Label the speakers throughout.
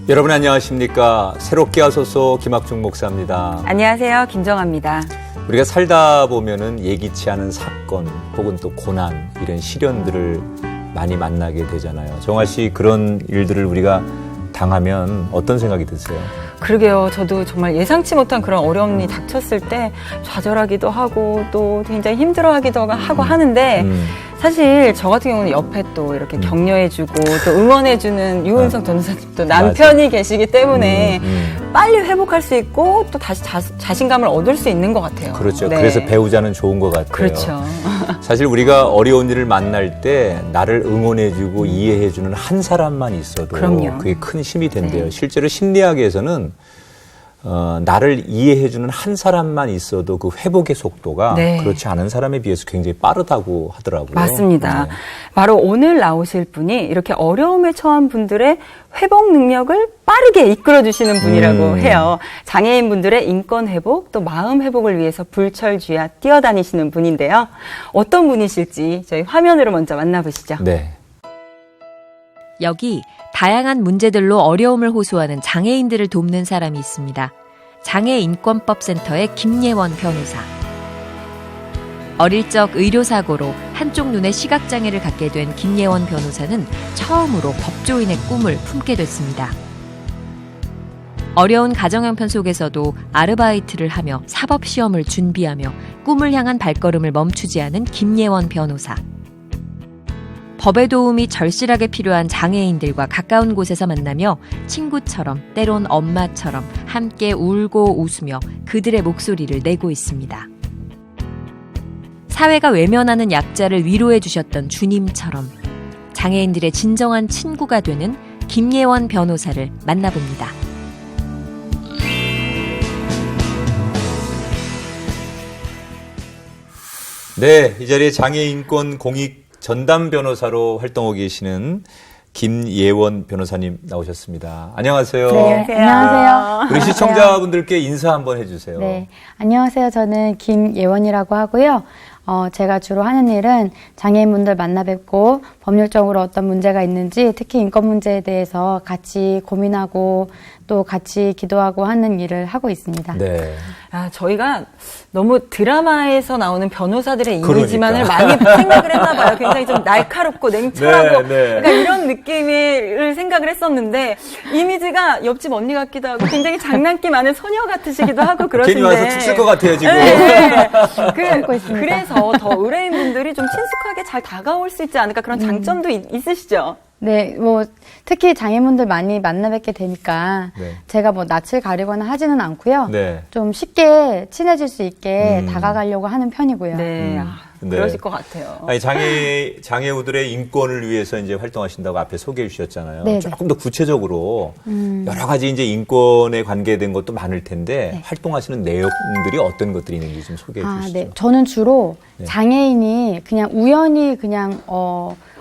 Speaker 1: 여러분 안녕하십니까. 새롭게 하소서 김학중 목사입니다.
Speaker 2: 안녕하세요. 김정아입니다.
Speaker 1: 우리가 살다 보면은 예기치 않은 사건 혹은 또 고난 이런 시련들을 많이 만나게 되잖아요. 정아 씨 그런 일들을 우리가 당하면 어떤 생각이 드세요?
Speaker 2: 그러게요. 저도 정말 예상치 못한 그런 어려움이 닥쳤을 때 좌절하기도 하고 또 굉장히 힘들어하기도 하고 하는데 사실 저 같은 경우는 옆에 또 이렇게 격려해주고 또 응원해주는 유은석 전도사님도 남편이
Speaker 1: 맞아.
Speaker 2: 계시기 때문에 빨리 회복할 수 있고 또 다시 자신감을 얻을 수 있는 것 같아요.
Speaker 1: 그렇죠.
Speaker 2: 네.
Speaker 1: 그래서 배우자는 좋은 것 같아요.
Speaker 2: 그렇죠.
Speaker 1: 사실 우리가 어려운 일을 만날 때 나를 응원해주고 이해해주는 한 사람만 있어도
Speaker 2: 그럼요.
Speaker 1: 그게 큰 힘이 된대요.
Speaker 2: 네.
Speaker 1: 실제로 심리학에서는 나를 이해해주는 한 사람만 있어도 그 회복의 속도가
Speaker 2: 네.
Speaker 1: 그렇지 않은 사람에 비해서 굉장히 빠르다고 하더라고요.
Speaker 2: 맞습니다.
Speaker 1: 네.
Speaker 2: 바로 오늘 나오실 분이 이렇게 어려움에 처한 분들의 회복 능력을 빠르게 이끌어주시는 분이라고 해요. 장애인분들의 인권 회복 또 마음 회복을 위해서 불철주야 뛰어다니시는 분인데요. 어떤 분이실지 저희 화면으로 먼저 만나보시죠.
Speaker 1: 네.
Speaker 3: 여기 다양한 문제들로 어려움을 호소하는 장애인들을 돕는 사람이 있습니다. 장애인권법센터의 김예원 변호사. 어릴 적 의료사고로 한쪽 눈에 시각장애를 갖게 된 김예원 변호사는 처음으로 법조인의 꿈을 품게 됐습니다. 어려운 가정 형편 속에서도 아르바이트를 하며 사법시험을 준비하며 꿈을 향한 발걸음을 멈추지 않은 김예원 변호사. 법의 도움이 절실하게 필요한 장애인들과 가까운 곳에서 만나며 친구처럼 때론 엄마처럼 함께 울고 웃으며 그들의 목소리를 내고 있습니다. 사회가 외면하는 약자를 위로해 주셨던 주님처럼 장애인들의 진정한 친구가 되는 김예원 변호사를 만나봅니다.
Speaker 1: 네, 이 자리에 장애인권 공익 전담 변호사로 활동하고 계시는 김예원 변호사님 나오셨습니다. 안녕하세요.
Speaker 4: 네, 안녕하세요.
Speaker 1: 우리 시청자분들께 인사 한번 해주세요.
Speaker 4: 네, 안녕하세요. 저는 김예원이라고 하고요. 제가 주로 하는 일은 장애인분들 만나 뵙고 법률적으로 어떤 문제가 있는지 특히 인권 문제에 대해서 같이 고민하고 또 같이 기도하고 하는 일을 하고 있습니다.
Speaker 1: 네.
Speaker 2: 저희가 너무 드라마에서 나오는 변호사들의 이미지만을
Speaker 1: 그러니까.
Speaker 2: 많이 생각을 했나 봐요. 굉장히 좀 날카롭고 냉철하고
Speaker 1: 네, 네.
Speaker 2: 그러니까 이런 느낌을 생각을 했었는데 이미지가 옆집 언니 같기도 하고 굉장히 장난기 많은 소녀 같으시기도 하고 그러신데
Speaker 1: 괜히 와서 툭 쓸 것 같아요 지금.
Speaker 2: 네.
Speaker 4: 참고 있습니다.
Speaker 2: 그래서 더 의뢰인분들이 좀 친숙하게 잘 다가올 수 있지 않을까 그런 장점도 있으시죠?
Speaker 4: 네, 특히 장애인분들 많이 만나 뵙게 되니까
Speaker 1: 네.
Speaker 4: 제가 낯을 가리거나 하지는 않고요.
Speaker 1: 네.
Speaker 4: 좀 쉽게 친해질 수 있게 다가가려고 하는 편이고요.
Speaker 2: 네,
Speaker 1: 네.
Speaker 2: 그러실 것 같아요.
Speaker 1: 아니, 장애우들의 인권을 위해서 이제 활동하신다고 앞에 소개해 주셨잖아요.
Speaker 4: 네네.
Speaker 1: 조금 더 구체적으로 여러 가지 이제 인권에 관계된 것도 많을 텐데
Speaker 4: 네.
Speaker 1: 활동하시는 내용들이 어떤 것들이 있는지 좀 소개해 주시죠.
Speaker 4: 네. 저는 주로
Speaker 1: 네.
Speaker 4: 장애인이 그냥 우연히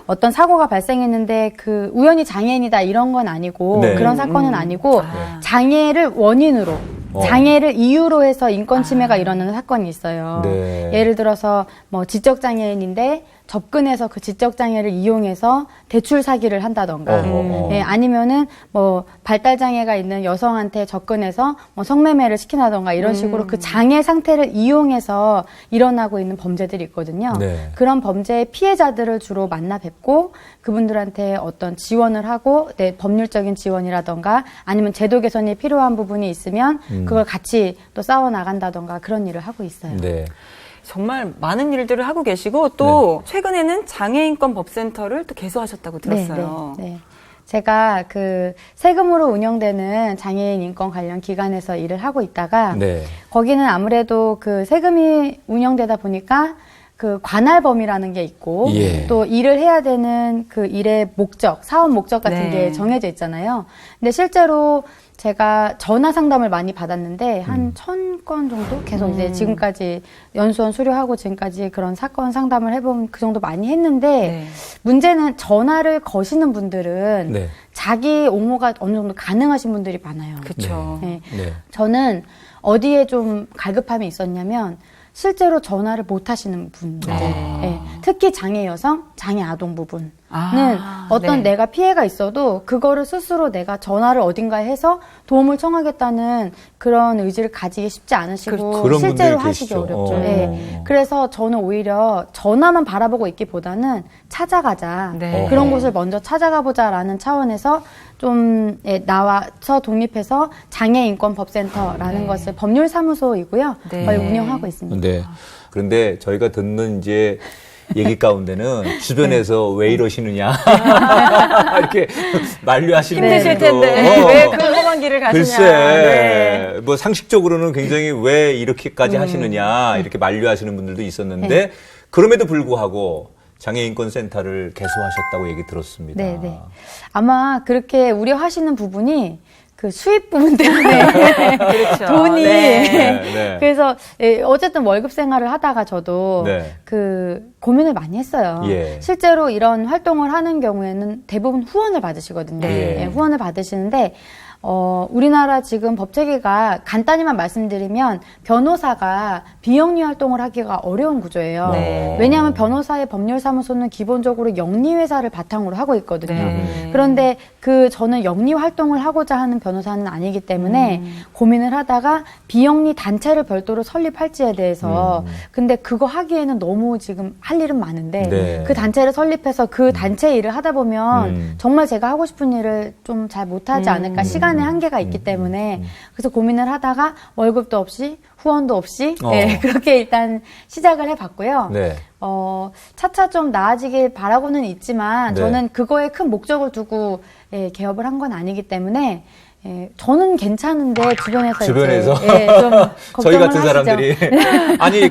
Speaker 4: 어떤 사고가 발생했는데 그 우연히 장애인이다 이런 건 아니고
Speaker 1: 네.
Speaker 4: 그런 사건은 아니고 장애를 원인으로 장애를 이유로 해서 인권 침해가 일어나는 사건이 있어요.
Speaker 1: 네.
Speaker 4: 예를 들어서 지적 장애인인데 접근해서 그 지적 장애를 이용해서 대출 사기를 한다던가, 예, 아니면은 발달 장애가 있는 여성한테 접근해서 성매매를 시킨다던가 이런 식으로 그 장애 상태를 이용해서 일어나고 있는 범죄들이 있거든요.
Speaker 1: 네.
Speaker 4: 그런 범죄의 피해자들을 주로 만나 뵙고 그분들한테 어떤 지원을 하고 법률적인 지원이라던가 아니면 제도 개선이 필요한 부분이 있으면 그걸 같이 또 싸워 나간다던가 그런 일을 하고 있어요.
Speaker 1: 네.
Speaker 2: 정말 많은 일들을 하고 계시고 또 최근에는 장애인권 법센터를 또 개소하셨다고 들었어요.
Speaker 4: 네. 제가 그 세금으로 운영되는 장애인 인권 관련 기관에서 일을 하고 있다가
Speaker 1: 네.
Speaker 4: 거기는 아무래도 그 세금이 운영되다 보니까 그 관할범위라는 게 있고
Speaker 1: 예.
Speaker 4: 또 일을 해야 되는 그 일의 목적, 사업 목적 같은
Speaker 2: 네.
Speaker 4: 게 정해져 있잖아요. 근데 실제로 제가 전화 상담을 많이 받았는데 한 1000건 정도 계속 이제 지금까지 연수원 수료하고 지금까지 그런 사건 상담을 해본 그 정도 많이 했는데 문제는 전화를 거시는 분들은
Speaker 1: 네.
Speaker 4: 자기 옹호가 어느 정도 가능하신 분들이 많아요.
Speaker 2: 그렇죠.
Speaker 4: 네.
Speaker 1: 네.
Speaker 4: 저는 어디에 좀 갈급함이 있었냐면 실제로 전화를 못 하시는 분들. 네. 특히 장애 여성, 장애 아동 부분은 어떤
Speaker 2: 네.
Speaker 4: 내가 피해가 있어도 그거를 스스로 내가 전화를 어딘가에 해서 도움을 청하겠다는 그런 의지를 가지기 쉽지 않으시고
Speaker 1: 그런
Speaker 4: 실제로
Speaker 1: 분들이
Speaker 4: 하시기
Speaker 1: 계시죠.
Speaker 4: 어렵죠. 네. 그래서 저는 오히려 전화만 바라보고 있기보다는 찾아가자.
Speaker 2: 네.
Speaker 4: 그런 곳을 먼저 찾아가보자라는 차원에서 좀 나와서 독립해서 장애인권법센터라는 것을 법률사무소이고요.
Speaker 2: 네.
Speaker 4: 그걸 운영하고 있습니다.
Speaker 1: 네. 그런데 저희가 듣는 이제 얘기 가운데는 주변에서 왜 이러시느냐 이렇게 만류하시는
Speaker 2: 힘드실
Speaker 1: 분들도
Speaker 2: 텐데 왜 그 험한 길을 가시냐.
Speaker 1: 글쎄,
Speaker 2: 네.
Speaker 1: 뭐 상식적으로는 굉장히 왜 이렇게까지 하시느냐 이렇게 만류하시는 분들도 있었는데 그럼에도 불구하고 장애인권센터를 개소하셨다고 얘기 들었습니다.
Speaker 4: 네, 네. 아마 그렇게 우려하시는 부분이 그 수입 부분 때문에
Speaker 2: 그렇죠.
Speaker 4: 돈이
Speaker 2: 네.
Speaker 1: 네.
Speaker 4: 그래서 어쨌든 월급 생활을 하다가 저도
Speaker 1: 네.
Speaker 4: 그 고민을 많이 했어요.
Speaker 1: 예.
Speaker 4: 실제로 이런 활동을 하는 경우에는 대부분 후원을 받으시거든요.
Speaker 1: 예.
Speaker 4: 네, 후원을 받으시는데 우리나라 지금 법 체계가 간단히만 말씀드리면 변호사가 비영리 활동을 하기가 어려운 구조예요.
Speaker 2: 네.
Speaker 4: 왜냐하면 변호사의 법률사무소는 기본적으로 영리회사를 바탕으로 하고 있거든요.
Speaker 2: 네.
Speaker 4: 그런데 저는 영리 활동을 하고자 하는 변호사는 아니기 때문에 고민을 하다가 비영리 단체를 별도로 설립할지에 대해서 근데 그거 하기에는 너무 지금 할 일은 많은데
Speaker 1: 네.
Speaker 4: 그 단체를 설립해서 그 단체 일을 하다 보면 정말 제가 하고 싶은 일을 좀 잘 못하지 않을까 시간의 한계가 있기 때문에 그래서 고민을 하다가 월급도 없이 후원도 없이 네, 그렇게 일단 시작을 해봤고요.
Speaker 1: 네.
Speaker 4: 차차 좀 나아지길 바라고는 있지만
Speaker 1: 네.
Speaker 4: 저는 그거에 큰 목적을 두고 개업을 한 건 아니기 때문에 저는 괜찮은데 주변에서 좀
Speaker 1: 저희
Speaker 4: 걱정을
Speaker 1: 같은
Speaker 4: 하시죠.
Speaker 1: 사람들이 아니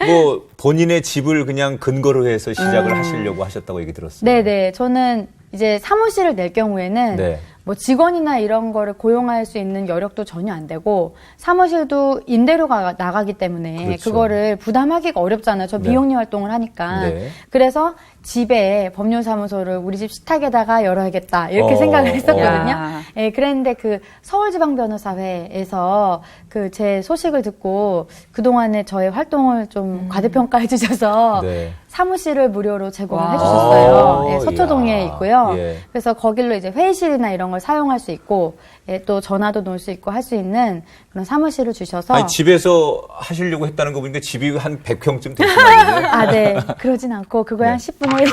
Speaker 1: 뭐 본인의 집을 그냥 근거로 해서 시작을 하시려고 하셨다고 얘기 들었어요.
Speaker 4: 네네. 저는 이제 사무실을 낼 경우에는
Speaker 1: 네.
Speaker 4: 뭐 직원이나 이런 거를 고용할 수 있는 여력도 전혀 안 되고 사무실도 임대료가 나가기 때문에
Speaker 1: 그렇죠.
Speaker 4: 그거를 부담하기가 어렵잖아요. 저
Speaker 1: 네.
Speaker 4: 비영리 활동을 하니까.
Speaker 1: 네.
Speaker 4: 그래서 집에 법률사무소를 우리 집 식탁에다가 열어야겠다 이렇게 생각을 했었거든요.
Speaker 2: 야.
Speaker 4: 예, 그랬는데 그 서울지방변호사회에서 그 제 소식을 듣고 그동안에 저의 활동을 좀 과대평가해 주셔서
Speaker 1: 네.
Speaker 4: 사무실을 무료로 제공을
Speaker 2: 와.
Speaker 4: 해주셨어요. 예,
Speaker 1: 야.
Speaker 4: 서초동에 있고요.
Speaker 1: 예.
Speaker 4: 그래서 거길로 이제 회의실이나 이런 걸 사용할 수 있고, 또 전화도 놓을 수 있고 할 수 있는 그런 사무실을 주셔서.
Speaker 1: 아니, 집에서 하시려고 했다는 거 보니까 집이 한 100평쯤 되시나요?
Speaker 4: 아, 네. 그러진 않고, 그거에
Speaker 1: 네.
Speaker 4: 한 10분의 1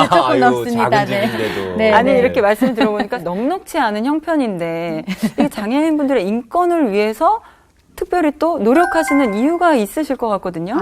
Speaker 4: 조금
Speaker 1: 아유,
Speaker 4: 넘습니다.
Speaker 1: 작은
Speaker 4: 네.
Speaker 1: 집인데도.
Speaker 4: 네.
Speaker 2: 아니
Speaker 4: 네.
Speaker 2: 이렇게 말씀 들어보니까 넉넉지 않은 형편인데 이게 장애인분들의 인권을 위해서 특별히 또 노력하시는 이유가 있으실 것 같거든요.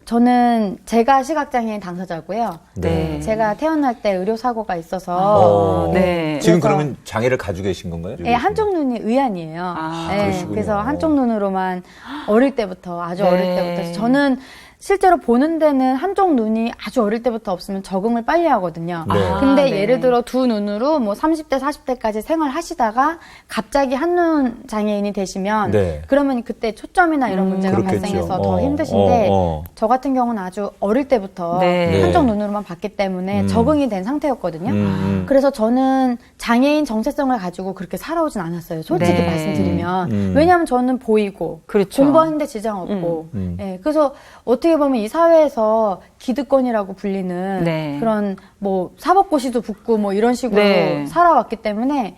Speaker 4: 저는 제가 시각장애인 당사자고요.
Speaker 2: 네.
Speaker 4: 제가 태어날 때 의료사고가 있어서.
Speaker 2: 네.
Speaker 1: 지금
Speaker 4: 그래서-
Speaker 1: 그러면 장애를 가지고 계신 건가요?
Speaker 4: 네, 한쪽 눈이 의안이에요.
Speaker 2: 아,
Speaker 4: 네,
Speaker 1: 그러시군요.
Speaker 4: 그래서 한쪽 눈으로만 어릴 때부터, 아주
Speaker 2: 네.
Speaker 4: 어릴 때부터. 저는 실제로 보는 데는 한쪽 눈이 아주 어릴 때부터 없으면 적응을 빨리 하거든요.
Speaker 1: 네.
Speaker 4: 근데
Speaker 2: 네.
Speaker 4: 예를 들어 두 눈으로 뭐 30대, 40대까지 생활하시다가 갑자기 한눈 장애인이 되시면
Speaker 1: 네.
Speaker 4: 그러면 그때 초점이나 이런 문제가
Speaker 1: 그렇겠죠.
Speaker 4: 발생해서 더 힘드신데 저 같은 경우는 아주 어릴 때부터
Speaker 2: 네.
Speaker 4: 한쪽 눈으로만 봤기 때문에 적응이 된 상태였거든요. 그래서 저는 장애인 정체성을 가지고 그렇게 살아오진 않았어요. 솔직히
Speaker 2: 네.
Speaker 4: 말씀드리면. 왜냐하면 저는 보이고
Speaker 2: 그렇죠.
Speaker 4: 공부하는데 지장 없고 예, 그래서 어떻게 보면 이 사회에서 기득권이라고 불리는
Speaker 2: 네.
Speaker 4: 그런 뭐 사법고시도 붙고 뭐 이런 식으로
Speaker 2: 네.
Speaker 4: 살아왔기 때문에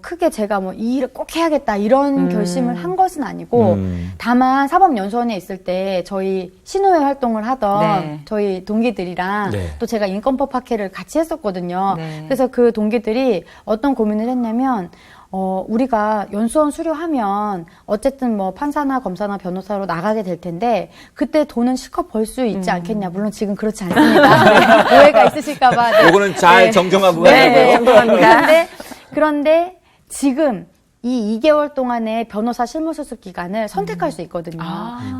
Speaker 4: 크게 제가 뭐 이 일을 꼭 해야겠다 이런 결심을 한 것은 아니고 다만 사법연수원에 있을 때 저희 신우회 활동을 하던
Speaker 2: 네.
Speaker 4: 저희 동기들이랑
Speaker 1: 네.
Speaker 4: 또 제가 인권법 학회를 같이 했었거든요.
Speaker 2: 네.
Speaker 4: 그래서 그 동기들이 어떤 고민을 했냐면 우리가 연수원 수료하면 어쨌든 뭐 판사나 검사나 변호사로 나가게 될 텐데 그때 돈은 실컷 벌 수 있지 않겠냐. 물론 지금 그렇지 않습니다. 네. 오해가 있으실까봐. 네.
Speaker 1: 요거는 잘
Speaker 4: 네.
Speaker 1: 정정하고
Speaker 4: 네,
Speaker 1: 가자고요.
Speaker 4: 네, 정정합니다. 그런데 지금 이 2개월 동안의 변호사 실무수습 기간을 선택할 수 있거든요.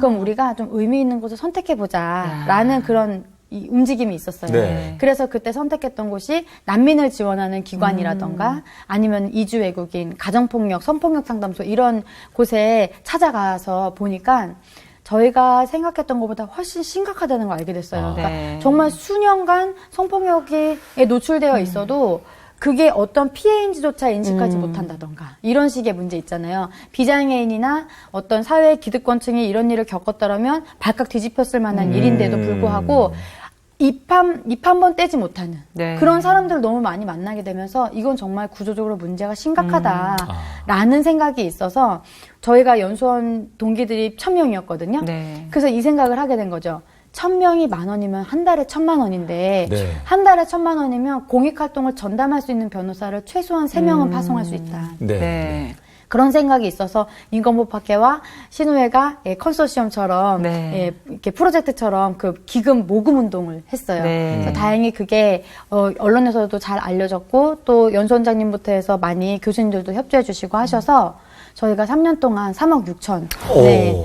Speaker 4: 그럼 우리가 좀 의미 있는 곳을 선택해보자라는 그런 이 움직임이 있었어요.
Speaker 1: 네.
Speaker 4: 그래서 그때 선택했던 곳이 난민을 지원하는 기관이라던가 아니면 이주 외국인, 가정폭력, 성폭력 상담소 이런 곳에 찾아가서 보니까 저희가 생각했던 것보다 훨씬 심각하다는 걸 알게 됐어요. 그러니까
Speaker 2: 네.
Speaker 4: 정말 수년간 성폭력에 노출되어 있어도 그게 어떤 피해인지조차 인식하지 못한다던가 이런 식의 문제 있잖아요. 비장애인이나 어떤 사회 기득권층이 이런 일을 겪었더라면 발칵 뒤집혔을 만한 일인데도 불구하고 입 한 번 떼지 못하는
Speaker 2: 네.
Speaker 4: 그런 사람들을 너무 많이 만나게 되면서 이건 정말 구조적으로 문제가 심각하다라는 생각이 있어서 저희가 연수원 동기들이 1000명이었거든요.
Speaker 2: 네.
Speaker 4: 그래서 이 생각을 하게 된 거죠. 1000명이 10,000원이면 한 달에 10,000,000원인데
Speaker 1: 네.
Speaker 4: 한 달에 10,000,000원이면 공익활동을 전담할 수 있는 변호사를 최소한 3명은 파송할 수 있다.
Speaker 1: 네.
Speaker 2: 네.
Speaker 4: 그런 생각이 있어서 인권법학회와 신우회가 컨소시엄처럼
Speaker 2: 네.
Speaker 4: 이렇게 프로젝트처럼 그 기금 모금 운동을 했어요.
Speaker 2: 네.
Speaker 4: 그래서 다행히 그게 언론에서도 잘 알려졌고 또 연수원장님부터 해서 많이 교수님들도 협조해 주시고 하셔서 저희가 3년 동안 3억 6천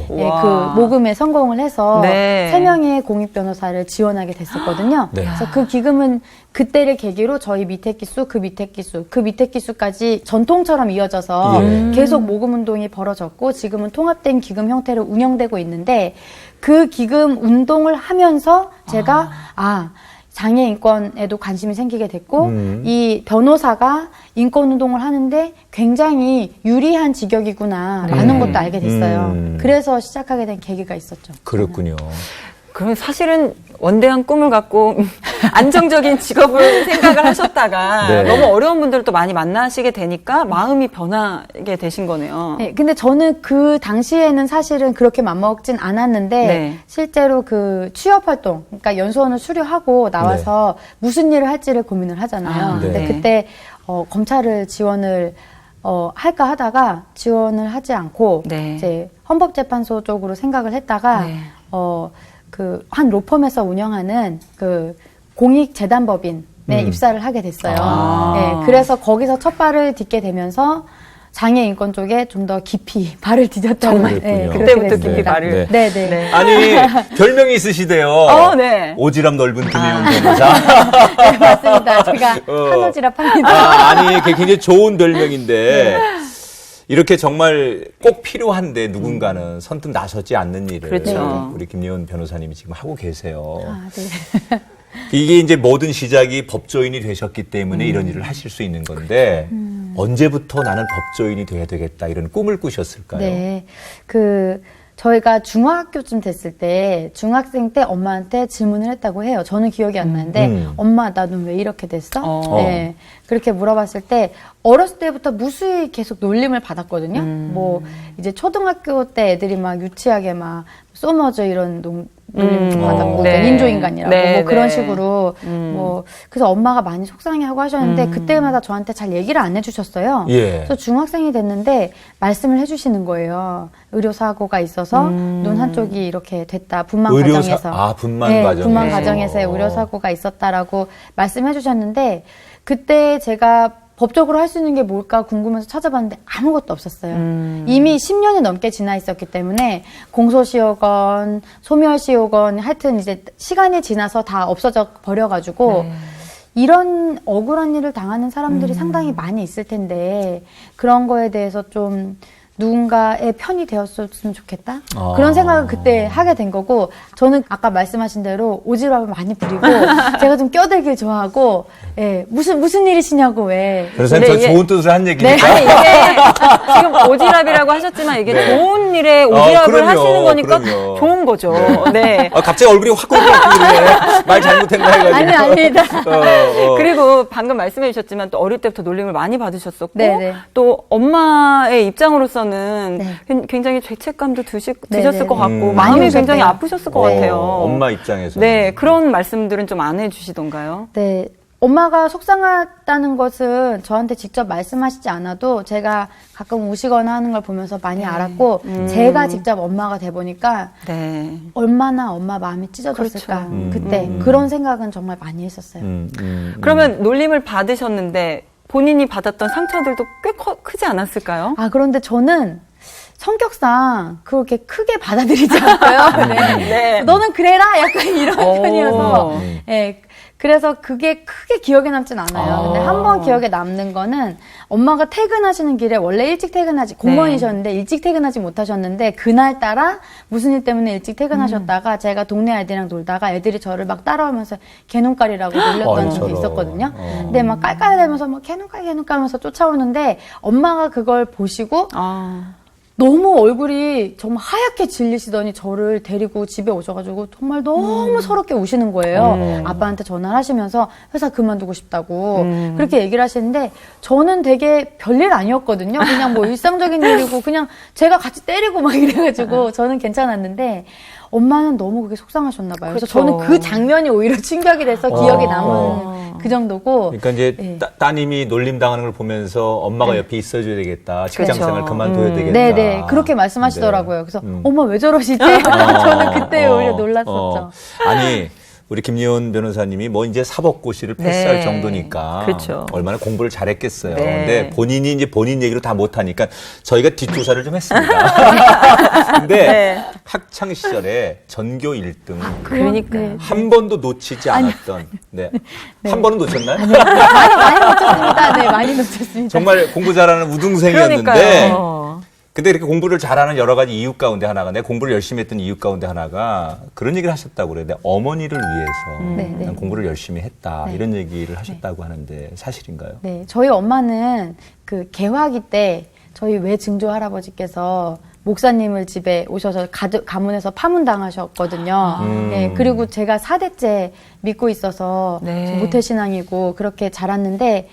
Speaker 2: 와.
Speaker 4: 그 모금에 성공을 해서
Speaker 2: 네.
Speaker 4: 3명의 공익 변호사를 지원하게 됐었거든요.
Speaker 1: 네.
Speaker 4: 그래서 그 기금은 그때를 계기로 저희 밑에 기수, 그 밑에 기수, 그 밑에 기수까지 전통처럼 이어져서 계속 모금 운동이 벌어졌고 지금은 통합된 기금 형태로 운영되고 있는데 그 기금 운동을 하면서 제가 장애 인권에도 관심이 생기게 됐고 이 변호사가 인권 운동을 하는데 굉장히 유리한 직역이구나라는 것도 알게 됐어요. 그래서 시작하게 된 계기가 있었죠.
Speaker 1: 그렇군요.
Speaker 2: 그럼 사실은 원대한 꿈을 갖고 안정적인 직업을 생각을 하셨다가
Speaker 1: 네.
Speaker 2: 너무 어려운 분들을 또 많이 만나시게 되니까 마음이 변하게 되신 거네요.
Speaker 4: 네, 근데 저는 그 당시에는 사실은 그렇게 맘먹진 않았는데
Speaker 2: 네.
Speaker 4: 실제로 그 취업 활동, 그러니까 연수원을 수료하고 나와서 무슨 일을 할지를 고민을 하잖아요.
Speaker 1: 네.
Speaker 4: 근데 그때 검찰을 지원을 할까 하다가 지원을 하지 않고
Speaker 2: 네.
Speaker 4: 이제 헌법재판소 쪽으로 생각을 했다가
Speaker 2: 네.
Speaker 4: 그 한 로펌에서 운영하는 그 공익재단법인에 입사를 하게 됐어요. 네, 그래서 거기서 첫 발을 딛게 되면서 장애 인권 쪽에 좀 더 깊이 발을 디뎠다고.
Speaker 1: 정말
Speaker 4: 네,
Speaker 2: 그때부터
Speaker 4: 됐습니다.
Speaker 2: 깊이 발을.
Speaker 4: 네, 네.
Speaker 2: 네.
Speaker 1: 아니, 별명이 있으시대요.
Speaker 2: 네.
Speaker 1: 오지랖 넓은 김혜영 변호사.
Speaker 4: 네, 맞습니다. 제가 한오지랖합니다.
Speaker 1: 아니, 굉장히 좋은 별명인데. 이렇게 정말 꼭 필요한데 누군가는 선뜻 나서지 않는 일을
Speaker 2: 그렇죠.
Speaker 1: 우리 김예원 변호사님이 지금 하고 계세요.
Speaker 4: 네.
Speaker 1: 이게 이제 모든 시작이 법조인이 되셨기 때문에 이런 일을 하실 수 있는 건데 언제부터 나는 법조인이 돼야 되겠다 이런 꿈을 꾸셨을까요?
Speaker 4: 네. 저희가 중학교쯤 됐을 때 중학생 때 엄마한테 질문을 했다고 해요. 저는 기억이 안 나는데 엄마 나는 왜 이렇게 됐어? 네. 그렇게 물어봤을 때 어렸을 때부터 무수히 계속 놀림을 받았거든요. 뭐 이제 초등학교 때 애들이 막 유치하게 막 소머저 이런 놀림도 받았고
Speaker 2: 네.
Speaker 4: 인조인간이라고
Speaker 2: 네,
Speaker 4: 뭐 그런
Speaker 2: 네.
Speaker 4: 식으로 뭐 그래서 엄마가 많이 속상해하고 하셨는데 그때마다 저한테 잘 얘기를 안 해주셨어요.
Speaker 1: 예.
Speaker 4: 그래서 중학생이 됐는데 말씀을 해주시는 거예요. 의료사고가 있어서 눈 한쪽이 이렇게 됐다. 분만 과정에서.
Speaker 1: 분만
Speaker 4: 네,
Speaker 1: 과정에서.
Speaker 4: 분만 과정에서의 의료사고가 있었다라고 말씀해 주셨는데 그때 제가 법적으로 할 수 있는 게 뭘까 궁금해서 찾아봤는데 아무것도 없었어요. 이미 10년이 넘게 지나 있었기 때문에 공소시효건, 소멸시효건 하여튼 이제 시간이 지나서 다 없어져 버려가지고 이런 억울한 일을 당하는 사람들이 상당히 많이 있을 텐데 그런 거에 대해서 좀 누군가의 편이 되었으면 좋겠다? 그런 생각을 그때 하게 된 거고, 저는 아까 말씀하신 대로 오지랖을 많이 부리고, 제가 좀 껴들길 좋아하고, 예, 무슨 일이시냐고, 왜.
Speaker 1: 변호사님, 저 좋은 뜻으로 한 얘기니까.
Speaker 2: 네, 아니, 이게 지금 오지랖이라고 하셨지만 이게 좋은 일에 오지랖을
Speaker 1: 그럼요,
Speaker 2: 하시는 거니까
Speaker 1: 그럼요.
Speaker 2: 좋은 거죠. 네.
Speaker 1: 갑자기 얼굴이 확 꼴깍 그러네. 말 잘못했나 해가지고.
Speaker 4: 아닙니다.
Speaker 2: 그리고 방금 말씀해 주셨지만 또 어릴 때부터 놀림을 많이 받으셨었고
Speaker 4: 네네.
Speaker 2: 또 엄마의 입장으로서는
Speaker 4: 네.
Speaker 2: 굉장히 죄책감도 드셨을
Speaker 4: 네네네.
Speaker 2: 것 같고
Speaker 4: 많이
Speaker 2: 마음이
Speaker 4: 오셨대요.
Speaker 2: 굉장히 아프셨을 것 같아요.
Speaker 1: 엄마 입장에서.
Speaker 2: 네, 그런 말씀들은 좀 안 해주시던가요?
Speaker 4: 네. 엄마가 속상하다는 것은 저한테 직접 말씀하시지 않아도 제가 가끔 우시거나 하는 걸 보면서 많이 알았고 제가 직접 엄마가 돼 보니까
Speaker 2: 네.
Speaker 4: 얼마나 엄마 마음이 찢어졌을까.
Speaker 2: 그렇죠.
Speaker 4: 그때 그런 생각은 정말 많이 했었어요.
Speaker 2: 그러면 놀림을 받으셨는데 본인이 받았던 상처들도 꽤 크지 않았을까요?
Speaker 4: 아, 그런데 저는 성격상 그렇게 크게 받아들이지 않고요. 네.
Speaker 2: 네.
Speaker 4: 너는 그래라? 약간 이런 편이어서. 예. 그래서 그게 크게 기억에 남진 않아요. 근데 한 번 기억에 남는 거는 엄마가 퇴근하시는 길에 원래 일찍 공무원이셨는데 일찍 퇴근하지 못하셨는데 그날따라 무슨 일 때문에 일찍 퇴근하셨다가 제가 동네 아이들이랑 놀다가 애들이 저를 막 따라오면서 개눈깔이라고 놀렸던 적이 있었거든요. 근데 막 깔깔대면서 막 개눈깔 하면서 쫓아오는데 엄마가 그걸 보시고 너무 얼굴이 정말 하얗게 질리시더니 저를 데리고 집에 오셔가지고 정말 너무 서럽게 우시는 거예요. 아빠한테 전화를 하시면서 회사 그만두고 싶다고 그렇게 얘기를 하시는데 저는 되게 별일 아니었거든요. 그냥 뭐 일상적인 일이고 그냥 제가 같이 때리고 막 이래가지고 저는 괜찮았는데 엄마는 너무 그게 속상하셨나 봐요. 그래서 저는 그 장면이 오히려 충격이 돼서 기억에 남은 그 정도고.
Speaker 1: 그러니까 이제
Speaker 4: 네.
Speaker 1: 따님이 놀림 당하는 걸 보면서 엄마가 옆에 있어줘야 되겠다. 직장생활
Speaker 2: 그렇죠.
Speaker 1: 그만둬야 되겠다.
Speaker 4: 네네. 그렇게 말씀하시더라고요. 그래서 엄마 왜 저러시지? 저는 그때 오히려 놀랐었죠.
Speaker 1: 아니 우리 김예원 변호사님이 뭐 이제 사법고시를 패스할
Speaker 2: 네.
Speaker 1: 정도니까
Speaker 2: 그렇죠.
Speaker 1: 얼마나 공부를 잘했겠어요.
Speaker 2: 네.
Speaker 1: 근데 본인이 이제 본인 얘기로 다 못하니까 저희가 뒷조사를 좀 했습니다. 근데
Speaker 2: 네.
Speaker 1: 학창 시절에 전교 1등
Speaker 2: 그러니까.
Speaker 4: 네.
Speaker 1: 한 번도 놓치지 않았던. 네. 한 번은 놓쳤나요?
Speaker 4: 많이 놓쳤습니다. 네, 많이 놓쳤습니다.
Speaker 1: 정말 공부 잘하는 우등생이었는데
Speaker 2: 그러니까요.
Speaker 1: 근데 이렇게 공부를 잘하는 여러 가지 이유 가운데 하나가 내가 공부를 열심히 했던 이유 가운데 하나가 그런 얘기를 하셨다고 그래요. 내 어머니를 위해서
Speaker 4: 네, 네.
Speaker 1: 난 공부를 열심히 했다.
Speaker 4: 네.
Speaker 1: 이런 얘기를 하셨다고 하는데 사실인가요?
Speaker 4: 네, 저희 엄마는 그 개화기 때 저희 외증조 할아버지께서 목사님을 집에 오셔서 가문에서 파문당하셨거든요. 네, 그리고 제가 4대째 믿고 있어서
Speaker 2: 네.
Speaker 4: 모태신앙이고 그렇게 자랐는데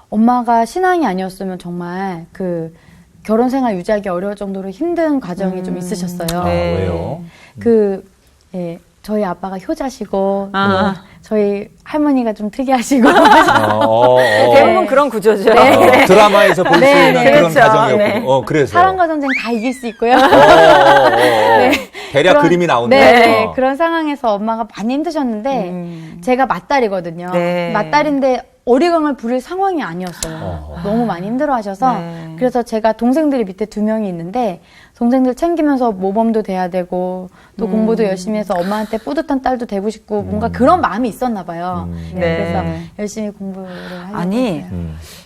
Speaker 4: 엄마가 신앙이 아니었으면 정말 그 결혼 생활 유지하기 어려울 정도로 힘든 과정이 좀 있으셨어요.
Speaker 2: 네.
Speaker 1: 왜요?
Speaker 4: 예, 저희 아빠가 효자시고
Speaker 2: 아.
Speaker 4: 또 저희 할머니가 좀 특이하시고
Speaker 2: 대부분 그런 구조죠.
Speaker 1: 드라마에서 볼 수
Speaker 4: 네,
Speaker 1: 있는
Speaker 4: 네.
Speaker 1: 그런
Speaker 2: 그렇죠.
Speaker 1: 가정이었고,
Speaker 2: 네.
Speaker 1: 그래서
Speaker 4: 사랑과 전쟁 다 이길 수 있고요.
Speaker 1: 대략 그림이 나온다.
Speaker 4: 네, 그런 상황에서 엄마가 많이 힘드셨는데 제가 맏딸이거든요.
Speaker 2: 네.
Speaker 4: 맏딸인데 어리광을 부릴 상황이 아니었어요. 너무 많이 힘들어하셔서
Speaker 2: 네.
Speaker 4: 그래서 제가 동생들이 밑에 2명이 있는데 동생들 챙기면서 모범도 돼야 되고 또 공부도 열심히 해서 엄마한테 뿌듯한 딸도 되고 싶고 뭔가 그런 마음이 있었나 봐요.
Speaker 2: 네.
Speaker 4: 그래서 열심히 공부를 하려고
Speaker 2: 아니,
Speaker 4: 했어요.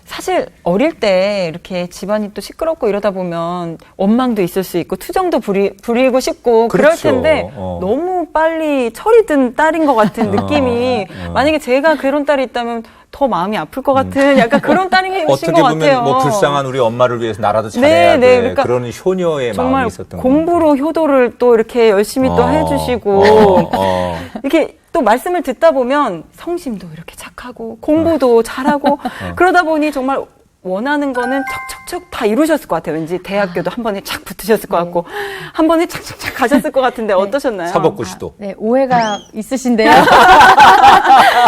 Speaker 2: 사실 어릴 때 이렇게 집안이 또 시끄럽고 이러다 보면 원망도 있을 수 있고 투정도 부리고 싶고 그럴
Speaker 1: 그렇죠.
Speaker 2: 텐데 너무 빨리 철이 든 딸인 것 같은 느낌이 만약에 제가 그런 딸이 있다면 더 마음이 아플 것 같은 약간 그런 딸이신
Speaker 1: 어떻게
Speaker 2: 것
Speaker 1: 보면
Speaker 2: 같아요.
Speaker 1: 뭐 불쌍한 우리 엄마를 위해서 나라도 잘해야 돼.
Speaker 2: 그러니까
Speaker 1: 그런 효녀의
Speaker 2: 정말
Speaker 1: 마음이 있었던 거예요.
Speaker 2: 공부로 효도를 또 이렇게 열심히 또 해주시고 이렇게 또 말씀을 듣다 보면 성심도 이렇게 착하고 공부도 잘하고 그러다 보니 정말 원하는 거는 척척척 다 이루셨을 것 같아요. 왠지 대학교도 한 번에 착 붙으셨을 것 같고 한 번에 착착착 가셨을 것 같은데 어떠셨나요?
Speaker 1: 사법고시도.
Speaker 4: 네, 오해가 있으신데요.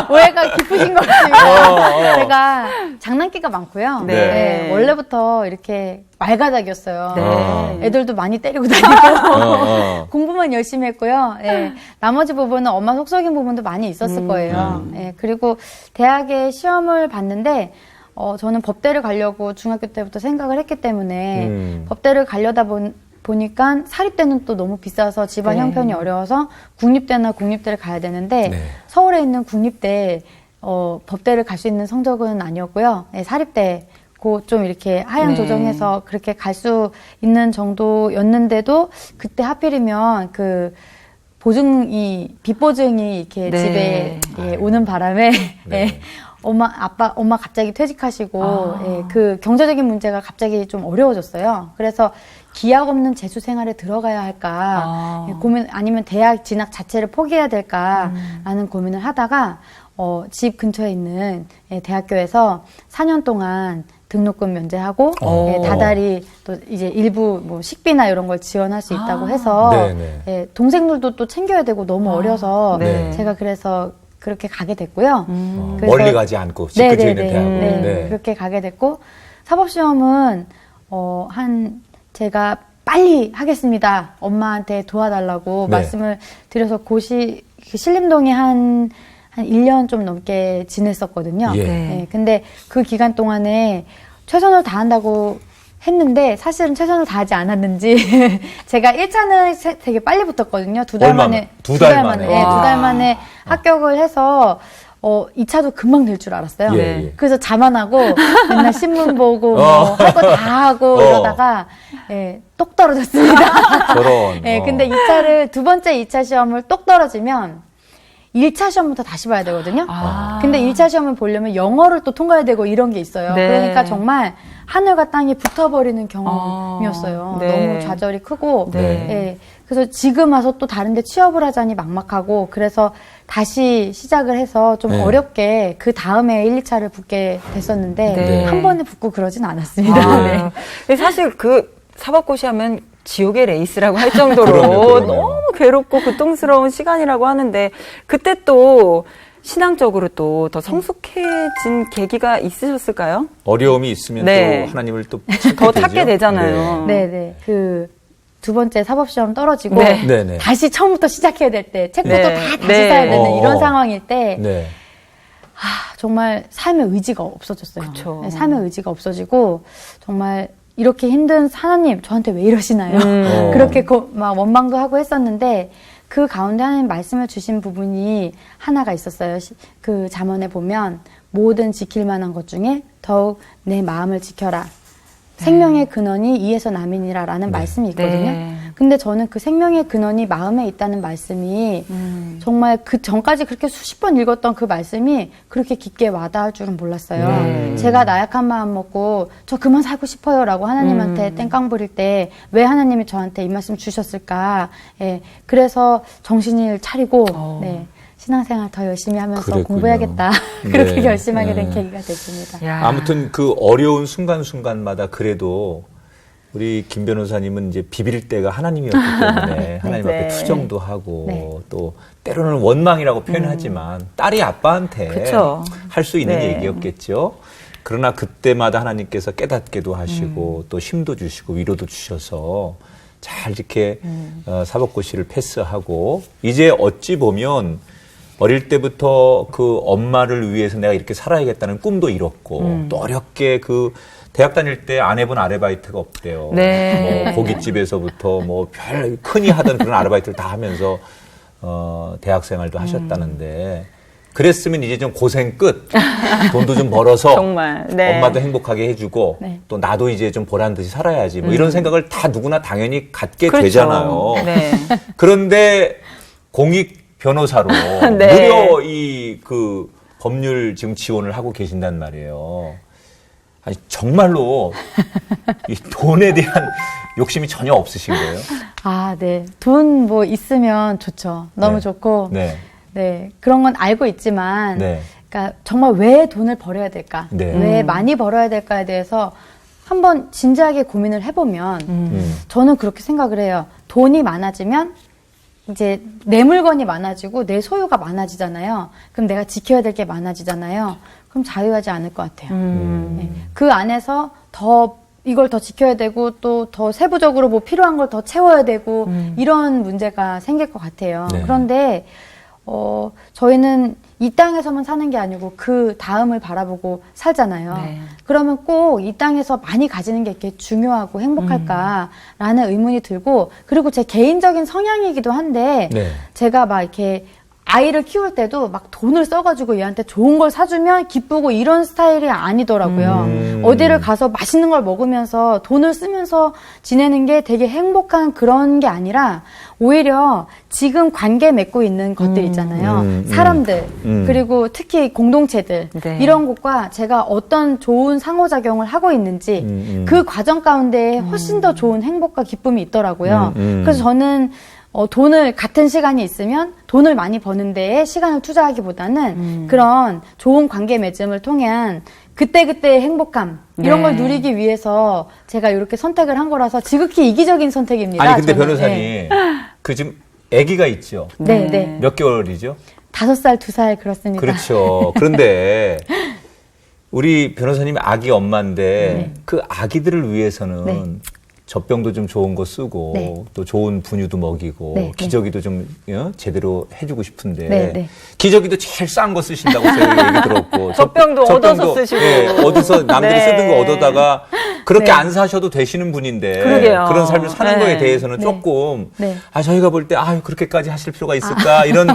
Speaker 4: 오해가 깊으신 것 같아요. 제가 장난기가 많고요.
Speaker 2: 네.
Speaker 4: 네, 원래부터 이렇게 말가닥이었어요.
Speaker 2: 네.
Speaker 4: 애들도 많이 때리고 다니고 공부만 열심히 했고요. 네, 나머지 부분은 엄마 속썩인 부분도 많이 있었을 거예요. 네, 그리고 대학에 시험을 봤는데 저는 법대를 가려고 중학교 때부터 생각을 했기 때문에 법대를 가려다 보니까 사립대는 또 너무 비싸서 집안
Speaker 2: 네.
Speaker 4: 형편이 어려워서 국립대나 공립대를 가야 되는데
Speaker 1: 네.
Speaker 4: 서울에 있는 국립대 법대를 갈 수 있는 성적은 아니었고요. 네, 사립대 좀 이렇게 하향
Speaker 2: 네.
Speaker 4: 조정해서 그렇게 갈 수 있는 정도였는데도 그때 하필이면 그 빚보증이 이렇게
Speaker 2: 네.
Speaker 4: 집에 오는 바람에
Speaker 1: 네.
Speaker 4: 예, 엄마 갑자기 퇴직하시고 예, 그 경제적인 문제가 갑자기 좀 어려워졌어요. 그래서 기약 없는 재수 생활에 들어가야 할까 예, 고민 아니면 대학 진학 자체를 포기해야 될까라는 고민을 하다가 집 근처에 있는 대학교에서 4년 동안 등록금 면제하고 다달이 또 이제 일부 뭐 식비나 이런 걸 지원할 수 있다고 해서
Speaker 1: 네네.
Speaker 4: 동생들도 또 챙겨야 되고 너무 어려서
Speaker 2: 네.
Speaker 4: 제가 그래서 그렇게 가게 됐고요. 그래서
Speaker 1: 멀리 가지 않고 집 근처에 있는 대학원.
Speaker 4: 네. 그렇게 가게 됐고 사법시험은 제가 빨리 하겠습니다. 엄마한테 도와달라고
Speaker 1: 네.
Speaker 4: 말씀을 드려서 신림동에 한 1년 좀 넘게 지냈었거든요.
Speaker 1: 예.
Speaker 4: 네, 근데 그 기간 동안에 최선을 다한다고 했는데 사실은 최선을 다하지 않았는지 제가 1차는 되게 빨리 붙었거든요. 두 달
Speaker 1: 얼마
Speaker 4: 만에.
Speaker 1: 두 달 만에.
Speaker 4: 네, 두 달 만에 합격을 해서 이 차도 금방 될 줄 알았어요.
Speaker 1: 예, 예.
Speaker 4: 그래서 자만하고 맨날 신문 보고 뭐 할 거 다 하고 이러다가 예, 똑 떨어졌습니다.
Speaker 1: 저런.
Speaker 4: 예, 근데 이 차를 두 번째 2차 시험을 똑 떨어지면 1차 시험부터 다시 봐야 되거든요. 근데 1차 시험을 보려면 영어를 또 통과해야 되고 이런 게 있어요.
Speaker 2: 네.
Speaker 4: 그러니까 정말 하늘과 땅이 붙어버리는 경험이었어요.
Speaker 2: 네.
Speaker 4: 너무 좌절이 크고.
Speaker 1: 네.
Speaker 4: 예, 그래서 지금 와서 또 다른 데 취업을 하자니 막막하고 그래서 다시 시작을 해서 좀
Speaker 1: 네.
Speaker 4: 어렵게 그 다음에 1, 2차를 붙게 됐었는데
Speaker 2: 네.
Speaker 4: 한 번에 붙고 그러진 않았습니다.
Speaker 2: 네. 근데 사실 그 사법고시 하면 지옥의 레이스라고 할 정도로
Speaker 1: 그럼요.
Speaker 2: 너무 괴롭고 고통스러운 시간이라고 하는데 그때 또 신앙적으로 또 더 성숙해진 계기가 있으셨을까요?
Speaker 1: 어려움이 있으면
Speaker 2: 네.
Speaker 1: 또 하나님을 또
Speaker 2: 더 찾게 되잖아요.
Speaker 4: 네네. 그 두 번째 사법시험 떨어지고
Speaker 2: 네.
Speaker 1: 네, 네.
Speaker 4: 다시 처음부터 시작해야 될 때 책부터
Speaker 2: 네.
Speaker 4: 다 다시
Speaker 2: 네.
Speaker 4: 사야 되는 이런
Speaker 1: 어.
Speaker 4: 상황일 때
Speaker 1: 네.
Speaker 4: 정말 삶의 의지가 없어졌어요.
Speaker 2: 그쵸.
Speaker 4: 네, 삶의 의지가 없어지고 정말 이렇게 힘든 하나님 저한테 왜 이러시나요? 그렇게 막 원망도 하고 했었는데 그 가운데 하나님 말씀을 주신 부분이 하나가 있었어요. 그 잠언에 보면 모든 지킬 만한 것 중에 더욱 내 마음을 지켜라. 생명의 근원이 이에서 남이니라라는 말씀이 있거든요.
Speaker 2: 네.
Speaker 4: 근데 저는 그 생명의 근원이 마음에 있다는 말씀이 정말 그 전까지 그렇게 수십 번 읽었던 그 말씀이 그렇게 깊게 와닿을 줄은 몰랐어요. 제가 나약한 마음 먹고 저 그만 살고 싶어요라고 하나님한테 땡깡 부릴 때 왜 하나님이 저한테 이 말씀 주셨을까? 예, 그래서 정신을 차리고 네, 신앙생활 더 열심히 하면서
Speaker 1: 그랬군요.
Speaker 4: 공부해야겠다. 그렇게
Speaker 1: 네.
Speaker 4: 결심하게 된
Speaker 1: 네.
Speaker 4: 계기가 됐습니다.
Speaker 2: 야.
Speaker 1: 아무튼 그 어려운 순간순간마다 그래도 우리 김 변호사님은 이제 비빌 때가 하나님이었기 때문에 하나님 앞에
Speaker 2: 네.
Speaker 1: 투정도 하고
Speaker 4: 네.
Speaker 1: 또 때로는 원망이라고 표현하지만 딸이 아빠한테
Speaker 2: 그쵸.
Speaker 1: 할 수 있는
Speaker 2: 네.
Speaker 1: 얘기였겠죠. 그러나 그때마다 하나님께서 깨닫게도 하시고 또 힘도 주시고 위로도 주셔서 잘 이렇게 사법고시를 패스하고 이제 어찌 보면 어릴 때부터 그 엄마를 위해서 내가 이렇게 살아야겠다는 꿈도 이뤘고 또 어렵게 그 대학 다닐 때 안 해본 아르바이트가 없대요.
Speaker 2: 네.
Speaker 1: 뭐 고깃집에서부터 뭐 별 흔히 하던 그런 아르바이트를 다 하면서 대학 생활도 하셨다는데 그랬으면 이제 좀 고생 끝 돈도 좀 벌어서
Speaker 2: 정말, 네.
Speaker 1: 엄마도 행복하게 해주고
Speaker 4: 네.
Speaker 1: 또 나도 이제 좀 보란 듯이 살아야지 뭐 이런 생각을 다 누구나 당연히 갖게
Speaker 2: 그렇죠.
Speaker 1: 되잖아요.
Speaker 2: 네.
Speaker 1: 그런데 공익 변호사로
Speaker 2: 네.
Speaker 1: 무려 이 그 법률 지금 지원을 하고 계신단 말이에요. 아니 정말로 이 돈에 대한 욕심이 전혀 없으신 거예요?
Speaker 4: 아, 네. 돈 뭐 있으면 좋죠. 너무
Speaker 1: 네.
Speaker 4: 좋고.
Speaker 1: 네.
Speaker 4: 네. 그런 건 알고 있지만,
Speaker 1: 네.
Speaker 4: 그러니까 정말 왜 돈을 벌어야 될까?
Speaker 1: 네.
Speaker 4: 왜 많이 벌어야 될까에 대해서 한번 진지하게 고민을 해보면, 저는 그렇게 생각을 해요. 돈이 많아지면 이제 내 물건이 많아지고 내 소유가 많아지잖아요. 그럼 내가 지켜야 될 게 많아지잖아요. 그럼 자유하지 않을 것 같아요. 네. 그 안에서 이걸 더 지켜야 되고 또 더 세부적으로 뭐 필요한 걸 더 채워야 되고 이런 문제가 생길 것 같아요.
Speaker 1: 네.
Speaker 4: 그런데 저희는 이 땅에서만 사는 게 아니고 그 다음을 바라보고 살잖아요.
Speaker 2: 네.
Speaker 4: 그러면 꼭 이 땅에서 많이 가지는 게 이렇게 중요하고 행복할까라는 의문이 들고 그리고 제 개인적인 성향이기도 한데
Speaker 1: 네.
Speaker 4: 제가 막 이렇게 아이를 키울 때도 막 돈을 써가지고 얘한테 좋은 걸 사주면 기쁘고 이런 스타일이 아니더라고요. 어디를 가서 맛있는 걸 먹으면서 돈을 쓰면서 지내는 게 되게 행복한 그런 게 아니라 오히려 지금 관계 맺고 있는 것들 있잖아요. 사람들, 그리고 특히 공동체들,
Speaker 2: 네.
Speaker 4: 이런 것과 제가 어떤 좋은 상호작용을 하고 있는지 그 과정 가운데 훨씬 더 좋은 행복과 기쁨이 있더라고요. 그래서 저는 돈을 같은 시간이 있으면 돈을 많이 버는 데에 시간을 투자하기보다는 그런 좋은 관계 맺음을 통한 그때그때의 행복함 이런
Speaker 2: 네.
Speaker 4: 걸 누리기 위해서 제가 이렇게 선택을 한 거라서 지극히 이기적인 선택입니다.
Speaker 1: 아니 근데
Speaker 4: 저는.
Speaker 1: 변호사님
Speaker 4: 네.
Speaker 1: 그 지금 아기가 있죠?
Speaker 4: 네, 네.
Speaker 1: 몇 개월이죠?
Speaker 4: 5살, 2살 그렇습니다.
Speaker 1: 그렇죠. 그런데 우리 변호사님이 아기 엄마인데
Speaker 4: 네.
Speaker 1: 그 아기들을 위해서는
Speaker 4: 네.
Speaker 1: 젖병도 좀 좋은 거 쓰고
Speaker 4: 네.
Speaker 1: 또 좋은 분유도 먹이고
Speaker 4: 네,
Speaker 1: 기저귀도 좀 제대로 해주고 싶은데
Speaker 4: 네, 네.
Speaker 1: 기저귀도 제일 싼 거 쓰신다고 제가 얘기 들었고
Speaker 2: 젖병도 얻어서 쓰시고.
Speaker 1: 얻어서 남들이
Speaker 2: 네.
Speaker 1: 쓰던 거 얻어다가 그렇게
Speaker 4: 네.
Speaker 1: 안 사셔도 되시는 분인데
Speaker 2: 그러게요.
Speaker 1: 그런 삶을 사는
Speaker 2: 네.
Speaker 1: 거에 대해서는
Speaker 4: 네.
Speaker 1: 조금
Speaker 4: 네.
Speaker 1: 저희가 볼 때 그렇게까지 하실 필요가 있을까 이런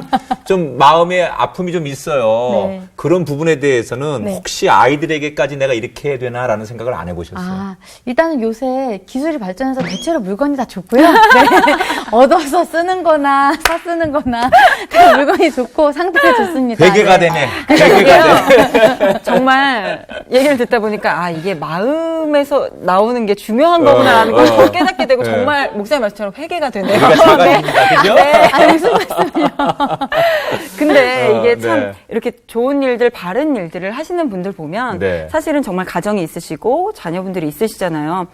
Speaker 1: 좀 마음의 아픔이 좀 있어요.
Speaker 4: 네.
Speaker 1: 그런 부분에 대해서는
Speaker 4: 네.
Speaker 1: 혹시 아이들에게까지 내가 이렇게 해야 되나라는 생각을 안 해보셨어요?
Speaker 4: 일단은 요새 기술이 발전해서 대체로 물건이 다 좋고요. 네. 얻어서 쓰는 거나 사 쓰는 거나 다 물건이 좋고 상태가 좋습니다.
Speaker 1: 베개가
Speaker 4: 네.
Speaker 1: 되네. 베개가 돼.
Speaker 2: 정말 얘기를 듣다 보니까 이게 마음에서 나오는 게 중요한 거구나라는 걸 더 깨닫게 되고
Speaker 1: 네.
Speaker 2: 정말 목사님 말씀처럼 회개가 되네요.
Speaker 1: 우리가 작아집니다. 그죠?
Speaker 2: 네. 무슨 말씀이요? 근데 이게 참
Speaker 1: 네.
Speaker 2: 이렇게 좋은 일들, 바른 일들을 하시는 분들 보면
Speaker 1: 네.
Speaker 2: 사실은 정말 가정이 있으시고 자녀분들이 있으시잖아요.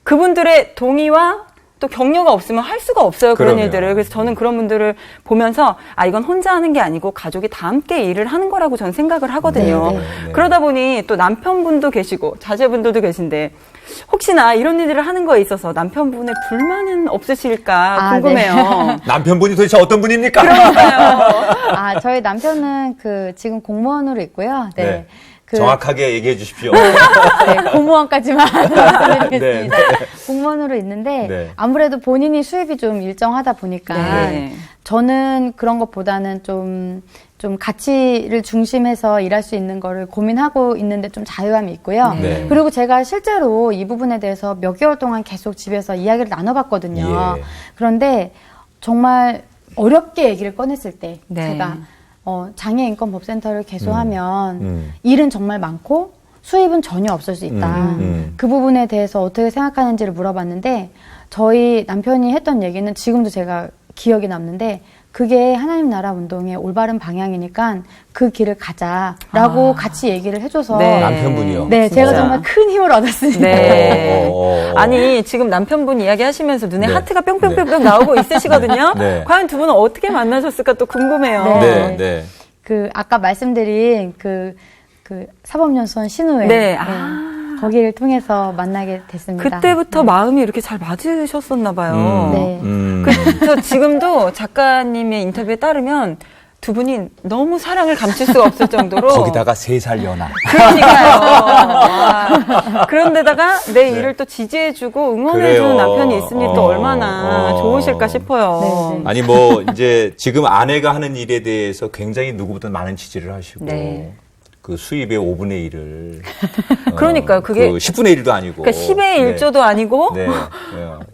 Speaker 2: 그분들의 동의와 또 격려가 없으면 할 수가 없어요. 그런
Speaker 1: 그럼요.
Speaker 2: 일들을. 그래서 저는 그런 분들을 보면서 이건 혼자 하는 게 아니고 가족이 다 함께 일을 하는 거라고 저는 생각을 하거든요.
Speaker 4: 네,
Speaker 1: 네.
Speaker 2: 그러다 보니 또 남편분도 계시고 자제분들도 계신데 혹시나 이런 일들을 하는 거에 있어서 남편분의 불만은 없으실까 궁금해요.
Speaker 4: 네.
Speaker 1: 남편분이 도대체 어떤 분입니까?
Speaker 4: 저희 남편은 지금 공무원으로 있고요. 네.
Speaker 1: 네.
Speaker 4: 그-
Speaker 1: 정확하게 얘기해 주십시오.
Speaker 4: 네, 공무원까지만 말씀드리겠습니다.
Speaker 1: 네.
Speaker 4: 공무원으로 있는데
Speaker 1: 네.
Speaker 4: 아무래도 본인이 수입이 좀 일정하다 보니까
Speaker 2: 네.
Speaker 4: 저는 그런 것보다는 좀 가치를 중심해서 일할 수 있는 거를 고민하고 있는데 좀 자유함이 있고요.
Speaker 1: 네.
Speaker 4: 그리고 제가 실제로 이 부분에 대해서 몇 개월 동안 계속 집에서 이야기를 나눠봤거든요.
Speaker 1: 예.
Speaker 4: 그런데 정말 어렵게 얘기를 꺼냈을 때
Speaker 2: 네.
Speaker 4: 제가 장애인권법센터를 개소하면 일은 정말 많고 수입은 전혀 없을 수 있다. 그 부분에 대해서 어떻게 생각하는지를 물어봤는데 저희 남편이 했던 얘기는 지금도 제가 기억이 남는데 그게 하나님 나라 운동의 올바른 방향이니까 그 길을 가자라고 같이 얘기를 해줘서
Speaker 2: 네.
Speaker 1: 남편분이요?
Speaker 4: 네, 제가
Speaker 2: 진짜.
Speaker 4: 정말 큰 힘을 얻었습니다.
Speaker 2: 네.
Speaker 1: 어.
Speaker 2: 아니 지금 남편분 이야기 하시면서 눈에
Speaker 1: 네.
Speaker 2: 하트가 뿅뿅뿅뿅 나오고 있으시거든요.
Speaker 1: 네.
Speaker 2: 과연 두 분은 어떻게 만나셨을까 또 궁금해요.
Speaker 1: 네, 네.
Speaker 4: 아까 말씀드린 사법연수원 신우회.
Speaker 2: 네.
Speaker 4: 거기를 통해서 만나게 됐습니다.
Speaker 2: 그때부터 마음이 이렇게 잘 맞으셨었나 봐요.
Speaker 4: 네.
Speaker 2: 그래서 지금도 작가님의 인터뷰에 따르면 두 분이 너무 사랑을 감출 수가 없을 정도로
Speaker 1: 거기다가 3살 연하.
Speaker 2: 그러니까요. 그런데다가 내 일을 또 지지해주고 응원해주는
Speaker 1: 그래요.
Speaker 2: 남편이 있으니 또 얼마나 좋으실까 싶어요.
Speaker 4: 네, 네.
Speaker 1: 아니 뭐 이제 지금 아내가 하는 일에 대해서 굉장히 누구보다 많은 지지를 하시고
Speaker 2: 네.
Speaker 1: 그 수입의 5분의 1을
Speaker 2: 그러니까요. 그게
Speaker 1: 10분의 1도 아니고
Speaker 2: 그러니까 10의 1조도 아니고
Speaker 1: 네. 네.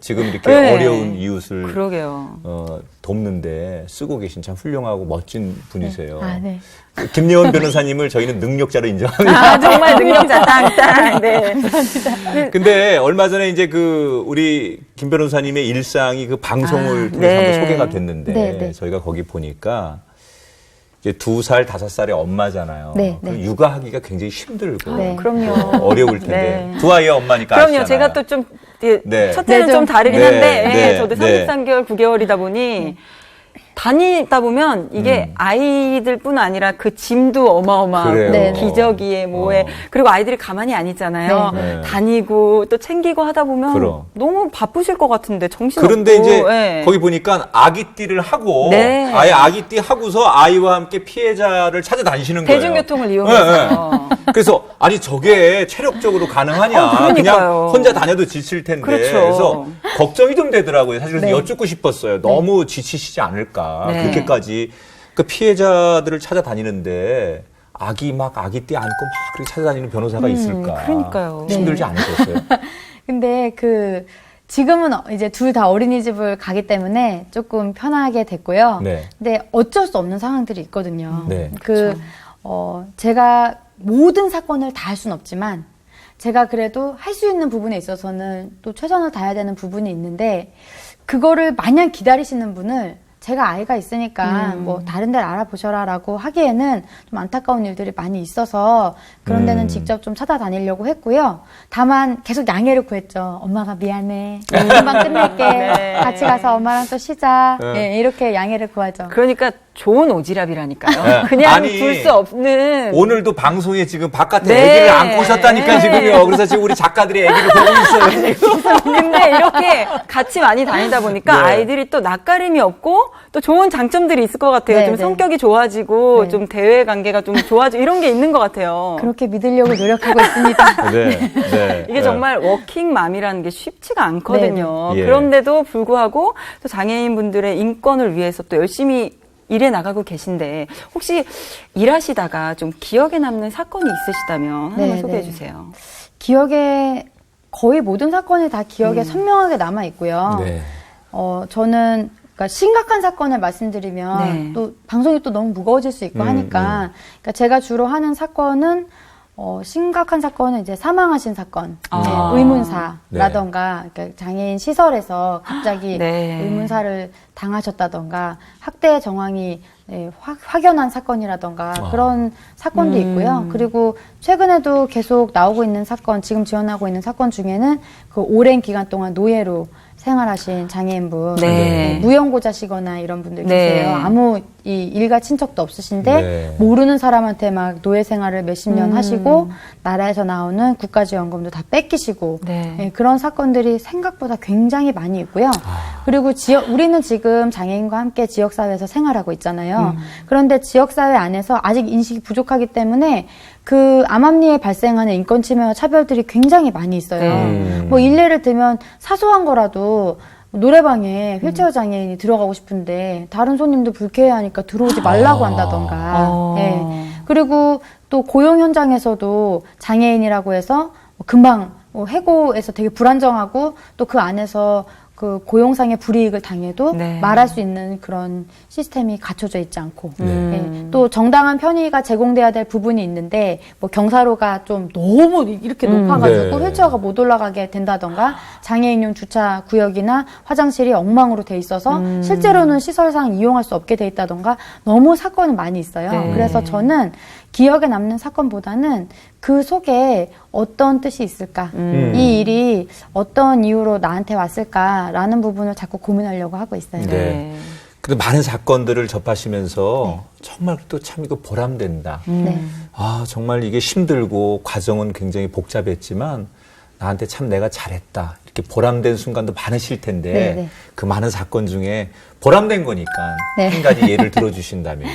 Speaker 1: 지금 이렇게
Speaker 2: 네.
Speaker 1: 어려운 이웃을
Speaker 2: 그러게요.
Speaker 1: 돕는데 쓰고 계신 참 훌륭하고 멋진 분이세요.
Speaker 4: 네.
Speaker 1: 김예원 변호사님을 저희는 능력자로 인정합니다.
Speaker 2: 정말 능력자 땅땅. 네.
Speaker 1: 근데 얼마 전에 이제 우리 김 변호사님의 일상이 그 방송을 통해서
Speaker 2: 네.
Speaker 1: 한번 소개가 됐는데
Speaker 4: 네, 네.
Speaker 1: 저희가 거기 보니까 이제 2살, 5살의 엄마잖아요.
Speaker 4: 네,
Speaker 1: 그럼
Speaker 4: 네.
Speaker 1: 육아하기가 굉장히 힘들고
Speaker 4: 네.
Speaker 2: 그럼요.
Speaker 1: 어려울 텐데
Speaker 2: 네.
Speaker 1: 두 아이의 엄마니까
Speaker 2: 그럼요.
Speaker 1: 아시잖아요.
Speaker 2: 제가 또 좀
Speaker 1: 네.
Speaker 2: 첫째는
Speaker 4: 네,
Speaker 2: 좀
Speaker 4: 좀-
Speaker 2: 다르긴
Speaker 1: 네,
Speaker 2: 한데
Speaker 1: 네,
Speaker 2: 저도
Speaker 1: 네.
Speaker 2: 33개월, 9개월이다 보니 다니다 보면 이게 아이들뿐 아니라 그 짐도 어마어마하고
Speaker 1: 그래요.
Speaker 4: 네.
Speaker 2: 기저귀에 뭐에 그리고 아이들이 가만히 안 있잖아요.
Speaker 1: 네. 네.
Speaker 2: 다니고 또 챙기고 하다 보면
Speaker 1: 그럼.
Speaker 2: 너무 바쁘실 것 같은데 정신
Speaker 1: 그런데
Speaker 2: 없고
Speaker 1: 이제
Speaker 2: 예.
Speaker 1: 거기 보니까 아기띠를 하고
Speaker 2: 네.
Speaker 1: 아예 아기띠 하고서 아이와 함께 피해자를 찾아다니시는 거예요.
Speaker 2: 대중교통을 이용해서
Speaker 1: 그래서 아니 저게 체력적으로 가능하냐?
Speaker 2: 그러니까요.
Speaker 1: 그냥 혼자 다녀도 지칠 텐데.
Speaker 2: 그렇죠.
Speaker 1: 그래서 걱정이 좀 되더라고요. 사실 그래서
Speaker 4: 네.
Speaker 1: 여쭙고 싶었어요. 너무 지치시지 않을까?
Speaker 2: 네.
Speaker 1: 그렇게까지 그 피해자들을 찾아다니는데 아기띠 안고 막 그렇게 찾아다니는 변호사가 있을까?
Speaker 2: 그러니까요.
Speaker 1: 힘들지 않으셨어요?
Speaker 4: 근데 지금은 이제 둘 다 어린이집을 가기 때문에 조금 편하게 됐고요.
Speaker 1: 네.
Speaker 4: 근데 어쩔 수 없는 상황들이 있거든요.
Speaker 1: 네.
Speaker 4: 제가 모든 사건을 다 할 수는 없지만 제가 그래도 할 수 있는 부분에 있어서는 또 최선을 다해야 되는 부분이 있는데 그거를 마냥 기다리시는 분을 제가 아이가 있으니까 뭐 다른 데를 알아보셔라라고 하기에는 좀 안타까운 일들이 많이 있어서 그런 데는 직접 좀 찾아다니려고 했고요. 다만 계속 양해를 구했죠. 엄마가 미안해. 금방 끝낼게.
Speaker 2: 네.
Speaker 4: 같이 가서 엄마랑 또 쉬자.
Speaker 1: 네.
Speaker 4: 예, 이렇게 양해를 구하죠.
Speaker 2: 그러니까 좋은 오지랖이라니까요.
Speaker 1: 네.
Speaker 2: 그냥
Speaker 1: 아니,
Speaker 2: 둘 수 없는
Speaker 1: 오늘도 방송에 지금 바깥에
Speaker 2: 네.
Speaker 1: 애기를 안고 오셨다니까
Speaker 2: 네.
Speaker 1: 지금요. 그래서 지금 우리 작가들이 애기를 보고 있어요. 지금.
Speaker 2: 근데 이렇게 같이 많이 다니다 보니까
Speaker 1: 네.
Speaker 2: 아이들이 또 낯가림이 없고 또 좋은 장점들이 있을 것 같아요.
Speaker 4: 네,
Speaker 2: 좀
Speaker 4: 네.
Speaker 2: 성격이 좋아지고
Speaker 4: 네.
Speaker 2: 좀 대외 관계가 좀 좋아지고 이런 게 있는 것 같아요.
Speaker 4: 그렇게 믿으려고 노력하고 있습니다.
Speaker 1: 네, 네.
Speaker 2: 이게 정말 워킹맘이라는 게 쉽지가 않거든요.
Speaker 1: 네. 예.
Speaker 2: 그런데도 불구하고 또 장애인분들의 인권을 위해서 또 열심히 일해 나가고 계신데 혹시 일하시다가 좀 기억에 남는 사건이 있으시다면 하나만
Speaker 4: 네,
Speaker 2: 소개해
Speaker 4: 네.
Speaker 2: 주세요.
Speaker 4: 기억에 거의 모든 사건이 다 기억에 선명하게 남아 있고요.
Speaker 1: 네.
Speaker 4: 저는 그러니까 심각한 사건을 말씀드리면
Speaker 2: 네.
Speaker 4: 또 방송이 또 너무 무거워질 수 있고 하니까 그러니까 제가 주로 하는 사건은 심각한 사건은 이제 사망하신 사건,
Speaker 2: 아.
Speaker 4: 의문사라던가 그러니까 장애인 시설에서 갑자기
Speaker 2: 네.
Speaker 4: 의문사를 당하셨다던가 학대 정황이 확연한 사건이라던가 그런 사건도 있고요. 그리고 최근에도 계속 나오고 있는 사건, 지금 지원하고 있는 사건 중에는 그 오랜 기간 동안 노예로 생활하신 장애인분,
Speaker 2: 네.
Speaker 4: 무연고자시거나 이런 분들
Speaker 2: 네.
Speaker 4: 계세요. 아무 이 일가 친척도 없으신데
Speaker 1: 네.
Speaker 4: 모르는 사람한테 막 노예 생활을 몇십 년 하시고 나라에서 나오는 국가지원금도 다 뺏기시고
Speaker 2: 네.
Speaker 4: 그런 사건들이 생각보다 굉장히 많이 있고요. 그리고 우리는 지금 장애인과 함께 지역사회에서 생활하고 있잖아요. 그런데 지역사회 안에서 아직 인식이 부족하기 때문에 그 암암리에 발생하는 인권 침해와 차별들이 굉장히 많이 있어요. 뭐 일례를 들면 사소한 거라도 노래방에 휠체어 장애인이 들어가고 싶은데 다른 손님도 불쾌해하니까 들어오지 말라고 한다던가. 예. 그리고 또 고용 현장에서도 장애인이라고 해서 금방 해고해서 되게 불안정하고 또 그 안에서 그 고용상의 불이익을 당해도
Speaker 2: 네.
Speaker 4: 말할 수 있는 그런 시스템이 갖춰져 있지 않고 예. 또 정당한 편의가 제공돼야 될 부분이 있는데 뭐 경사로가 좀 너무 이렇게 높아가지고
Speaker 1: 네.
Speaker 4: 휠체어가 못 올라가게 된다던가 장애인용 주차 구역이나 화장실이 엉망으로 돼 있어서 실제로는 시설상 이용할 수 없게 돼 있다던가 너무 사건이 많이 있어요.
Speaker 2: 네.
Speaker 4: 그래서 저는 기억에 남는 사건보다는 그 속에 어떤 뜻이 있을까? 이 일이 어떤 이유로 나한테 왔을까라는 부분을 자꾸 고민하려고 하고 있어요.
Speaker 1: 네. 근데 많은 사건들을 접하시면서 정말 또 참 이거 보람된다.
Speaker 4: 네.
Speaker 1: 아, 정말 이게 힘들고 과정은 굉장히 복잡했지만 나한테 참 내가 잘했다. 이렇게 보람된 순간도 많으실 텐데
Speaker 4: 네.
Speaker 1: 그 많은 사건 중에 보람된 거니까
Speaker 4: 네.
Speaker 1: 한 가지 예를 들어주신다면.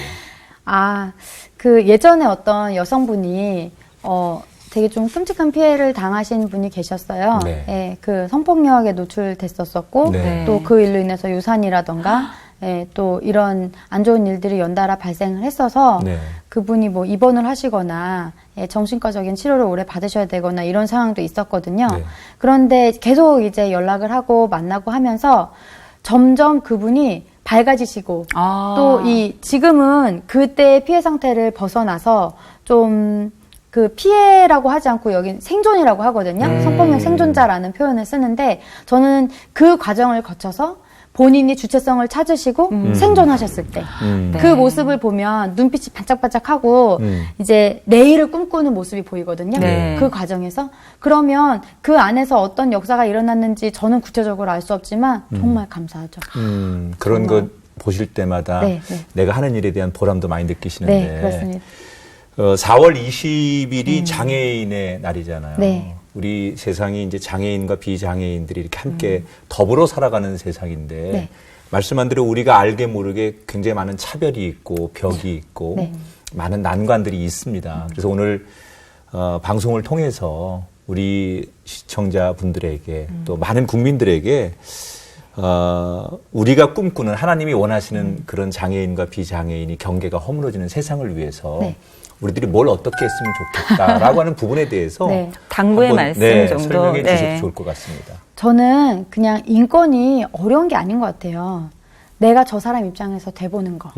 Speaker 4: 그 예전에 어떤 여성분이 되게 좀 끔찍한 피해를 당하신 분이 계셨어요.
Speaker 1: 네.
Speaker 4: 예, 그 성폭력에 노출됐었었고
Speaker 1: 네.
Speaker 4: 또 그 일로 인해서 유산이라던가 예, 또 이런 안 좋은 일들이 연달아 발생을 했어서
Speaker 1: 네.
Speaker 4: 그분이 뭐 입원을 하시거나 예, 정신과적인 치료를 오래 받으셔야 되거나 이런 상황도 있었거든요.
Speaker 1: 네.
Speaker 4: 그런데 계속 이제 연락을 하고 만나고 하면서 점점 그분이 밝아지시고 또 지금은 그때의 피해 상태를 벗어나서 좀 그 피해라고 하지 않고 여긴 생존이라고 하거든요. 성폭력 생존자라는 표현을 쓰는데 저는 그 과정을 거쳐서 본인이 주체성을 찾으시고 생존하셨을 때 그 모습을 보면 눈빛이 반짝반짝하고 이제 내일을 꿈꾸는 모습이 보이거든요.
Speaker 2: 네.
Speaker 4: 그 과정에서 그러면 그 안에서 어떤 역사가 일어났는지 저는 구체적으로 알 수 없지만 정말 감사하죠.
Speaker 1: 그런 거 보실 때마다
Speaker 4: 네.
Speaker 1: 내가 하는 일에 대한 보람도 많이 느끼시는데
Speaker 4: 네, 그렇습니다.
Speaker 1: 4월 20일이 장애인의 날이잖아요.
Speaker 4: 네.
Speaker 1: 우리 세상이 이제 장애인과 비장애인들이 이렇게 함께 더불어 살아가는 세상인데
Speaker 4: 네.
Speaker 1: 말씀한 대로 우리가 알게 모르게 굉장히 많은 차별이 있고 벽이 있고
Speaker 4: 네.
Speaker 1: 많은 난관들이 있습니다. 그래서 오늘 방송을 통해서 우리 시청자분들에게 또 많은 국민들에게 우리가 꿈꾸는 하나님이 원하시는 그런 장애인과 비장애인이 경계가 허물어지는 세상을 위해서
Speaker 4: 네.
Speaker 1: 우리들이 뭘 어떻게 했으면 좋겠다라고 하는 부분에 대해서
Speaker 4: 네.
Speaker 2: 당부의
Speaker 1: 한번,
Speaker 2: 말씀 정도.
Speaker 1: 설명해
Speaker 2: 네.
Speaker 1: 주셔도 좋을 것 같습니다.
Speaker 4: 저는 그냥 인권이 어려운 게 아닌 것 같아요. 내가 저 사람 입장에서 돼보는 거.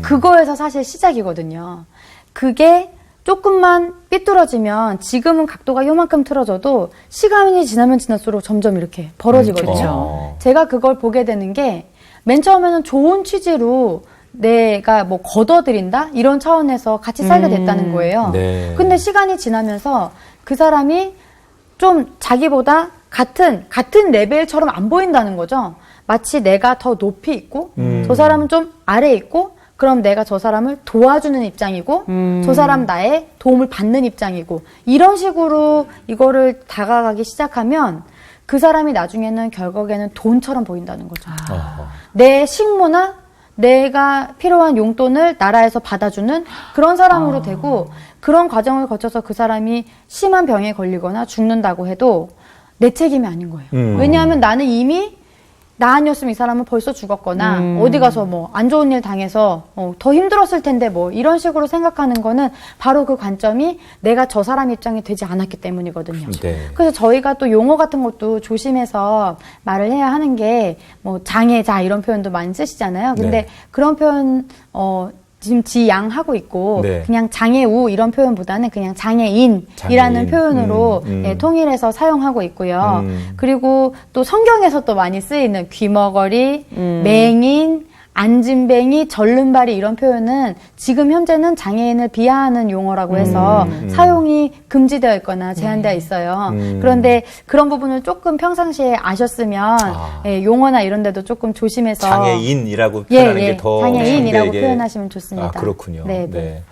Speaker 4: 그거에서 사실 시작이거든요. 그게 조금만 삐뚤어지면 지금은 각도가 요만큼 틀어져도 시간이 지나면 지날수록 점점 이렇게 벌어지거든요.
Speaker 2: 그렇죠.
Speaker 4: 제가 그걸 보게 되는 게 맨 처음에는 좋은 취지로 내가 뭐 걷어들인다? 이런 차원에서 같이 살게 됐다는 거예요.
Speaker 1: 네.
Speaker 4: 근데 시간이 지나면서 그 사람이 좀 자기보다 같은 레벨처럼 안 보인다는 거죠. 마치 내가 더 높이 있고 저 사람은 좀 아래에 있고 그럼 내가 저 사람을 도와주는 입장이고 저 사람 나의 도움을 받는 입장이고 이런 식으로 이거를 다가가기 시작하면 그 사람이 나중에는 결국에는 돈처럼 보인다는 거죠.
Speaker 1: 어허.
Speaker 4: 내 식모나 내가 필요한 용돈을 나라에서 받아주는 그런 사람으로 되고, 그런 과정을 거쳐서 그 사람이 심한 병에 걸리거나 죽는다고 해도 내 책임이 아닌 거예요. 왜냐하면 나는 이미 나 아니었으면 이 사람은 벌써 죽었거나 어디 가서 뭐 안 좋은 일 당해서 더 힘들었을 텐데 뭐 이런 식으로 생각하는 거는 바로 그 관점이 내가 저 사람 입장이 되지 않았기 때문이거든요.
Speaker 1: 네.
Speaker 4: 그래서 저희가 또 용어 같은 것도 조심해서 말을 해야 하는 게 뭐 장애자 이런 표현도 많이 쓰시잖아요. 근데
Speaker 1: 네.
Speaker 4: 그런 표현 지금 지양하고 있고
Speaker 1: 네.
Speaker 4: 그냥 장애우 이런 표현보다는 그냥 장애인이라는
Speaker 1: 장애인.
Speaker 4: 표현으로 예, 통일해서 사용하고 있고요. 그리고 또 성경에서 또 많이 쓰이는 귀머거리, 맹인, 앉은뱅이, 절름발이 이런 표현은 지금 현재는 장애인을 비하하는 용어라고 해서 사용이 금지되어 있거나 제한되어 있어요. 그런데 그런 부분을 조금 평상시에 아셨으면 예, 용어나 이런 데도 조금 조심해서
Speaker 1: 장애인이라고 표현하는 게 더
Speaker 4: 장애인이라고
Speaker 1: 상대에게-
Speaker 4: 표현하시면 좋습니다.
Speaker 1: 아, 그렇군요.
Speaker 4: 네,
Speaker 1: 네.
Speaker 4: 네.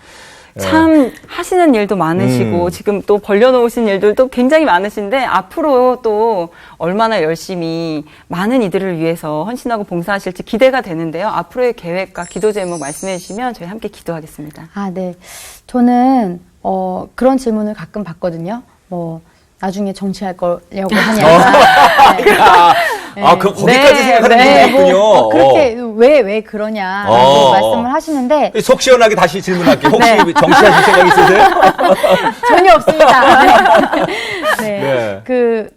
Speaker 2: 참 하시는 일도 많으시고 지금 또 벌려놓으신 일들도 굉장히 많으신데 앞으로 또 얼마나 열심히 많은 이들을 위해서 헌신하고 봉사하실지 기대가 되는데요. 앞으로의 계획과 기도 제목 말씀해 주시면 저희 함께 기도하겠습니다.
Speaker 4: 아, 네. 저는 그런 질문을 가끔 받거든요. 뭐 나중에 정치할 거려고 하냐.
Speaker 1: 거기까지
Speaker 2: 네,
Speaker 1: 생각하는
Speaker 2: 네.
Speaker 1: 분이 있군요.
Speaker 4: 그렇게 왜 그러냐고 말씀을 하시는데
Speaker 1: 속 시원하게 다시 질문할게요. 혹시
Speaker 4: 네.
Speaker 1: 정치하실 생각 있으세요?
Speaker 4: 전혀 없습니다. 네.
Speaker 1: 네.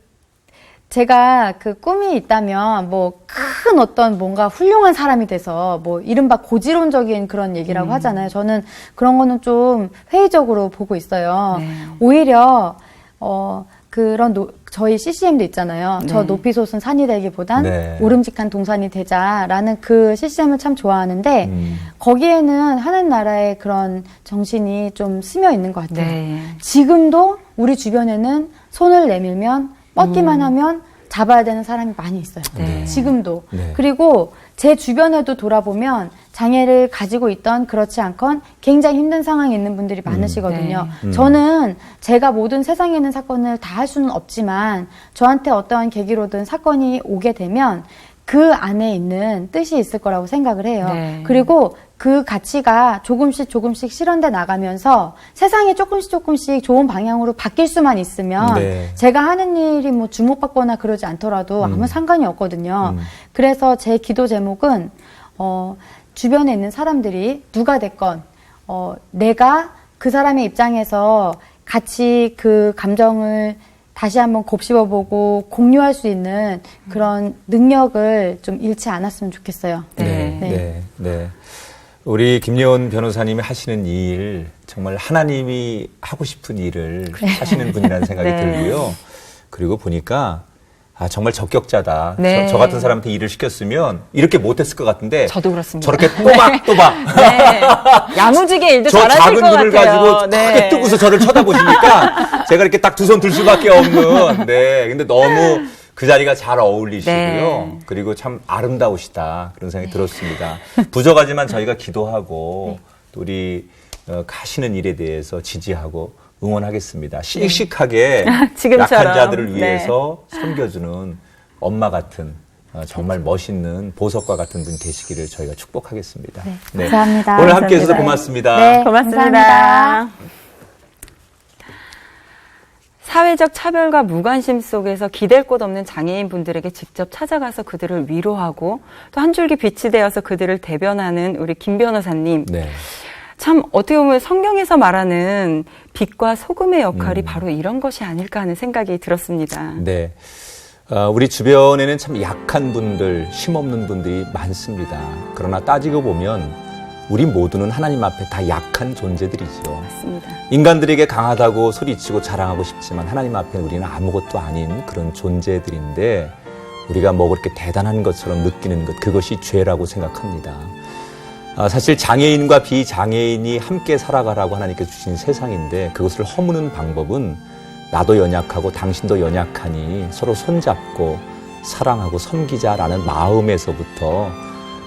Speaker 4: 제가 그 꿈이 있다면 뭐 큰 어떤 뭔가 훌륭한 사람이 돼서 뭐 이른바 고지론적인 그런 얘기라고 하잖아요. 저는 그런 거는 좀 회의적으로 보고 있어요.
Speaker 2: 네.
Speaker 4: 오히려 그런 저희 CCM도 있잖아요. 저
Speaker 2: 네.
Speaker 4: 높이 솟은 산이 되기보단
Speaker 1: 네.
Speaker 4: 오름직한 동산이 되자라는 그 CCM을 참 좋아하는데 거기에는 하는 나라의 그런 정신이 좀 스며 있는 것 같아요.
Speaker 2: 네.
Speaker 4: 지금도 우리 주변에는 손을 내밀면 뻗기만 하면 잡아야 되는 사람이 많이 있어요.
Speaker 2: 네.
Speaker 4: 지금도.
Speaker 1: 네.
Speaker 4: 그리고 제 주변에도 돌아보면 장애를 가지고 있던 그렇지 않건 굉장히 힘든 상황에 있는 분들이 많으시거든요. 저는 제가 모든 세상에 있는 사건을 다 할 수는 없지만 저한테 어떠한 계기로든 사건이 오게 되면 그 안에 있는 뜻이 있을 거라고 생각을 해요.
Speaker 2: 네.
Speaker 4: 그리고 그 가치가 조금씩 실현돼 나가면서 세상이 조금씩 좋은 방향으로 바뀔 수만 있으면
Speaker 1: 네.
Speaker 4: 제가 하는 일이 뭐 주목받거나 그러지 않더라도 아무 상관이 없거든요. 그래서 제 기도 제목은 주변에 있는 사람들이 누가 됐건 내가 그 사람의 입장에서 같이 그 감정을 다시 한번 곱씹어보고 공유할 수 있는 그런 능력을 좀 잃지 않았으면 좋겠어요.
Speaker 1: 네.
Speaker 4: 네.
Speaker 1: 네. 네. 우리 김예원 변호사님이 하시는 일, 정말 하나님이 하고 싶은 일을 하시는 분이라는 생각이
Speaker 2: 네.
Speaker 1: 들고요. 그리고 보니까 정말 적격자다.
Speaker 2: 네.
Speaker 1: 저 같은 사람한테 일을 시켰으면 이렇게 못했을 것 같은데
Speaker 2: 저도 그렇습니다.
Speaker 1: 저렇게 또박또박
Speaker 2: 네. 야무지게 일도
Speaker 1: 저
Speaker 2: 잘하실
Speaker 1: 작은
Speaker 2: 것
Speaker 1: 눈을
Speaker 2: 같아요.
Speaker 1: 가지고
Speaker 2: 네.
Speaker 1: 크게 뜨고서 저를 쳐다보시니까 제가 이렇게 딱 두 손 들 수밖에 없는. 네. 근데 너무 그 자리가 잘 어울리시고요.
Speaker 2: 네.
Speaker 1: 그리고 참 아름다우시다. 그런 생각이 들었습니다. 부족하지만 저희가 기도하고 또 우리 가시는 일에 대해서 지지하고 응원하겠습니다. 씩씩하게
Speaker 2: 지금처럼.
Speaker 1: 약한 자들을
Speaker 2: 네.
Speaker 1: 위해서 섬겨주는 엄마 같은 정말 멋있는 보석과 같은 분 되시기를 저희가 축복하겠습니다.
Speaker 4: 네, 감사합니다.
Speaker 1: 오늘 함께 해주셔서
Speaker 2: 감사합니다.
Speaker 1: 고맙습니다.
Speaker 4: 네.
Speaker 2: 고맙습니다.
Speaker 4: 감사합니다.
Speaker 2: 사회적 차별과 무관심 속에서 기댈 곳 없는 장애인 분들에게 직접 찾아가서 그들을 위로하고 또 한 줄기 빛이 되어서 그들을 대변하는 우리 김 변호사님.
Speaker 1: 네.
Speaker 2: 참 어떻게 보면 성경에서 말하는 빛과 소금의 역할이 바로 이런 것이 아닐까 하는 생각이 들었습니다.
Speaker 1: 네. 우리 주변에는 참 약한 분들, 힘없는 분들이 많습니다. 그러나 따지고 보면 우리 모두는 하나님 앞에 다 약한 존재들이죠.
Speaker 2: 맞습니다.
Speaker 1: 인간들에게 강하다고 소리치고 자랑하고 싶지만 하나님 앞에 우리는 아무것도 아닌 그런 존재들인데 우리가 뭐 그렇게 대단한 것처럼 느끼는 것, 그것이 죄라고 생각합니다. 사실 장애인과 비장애인이 함께 살아가라고 하나님께 주신 세상인데 그것을 허무는 방법은 나도 연약하고 당신도 연약하니 서로 손잡고 사랑하고 섬기자라는 마음에서부터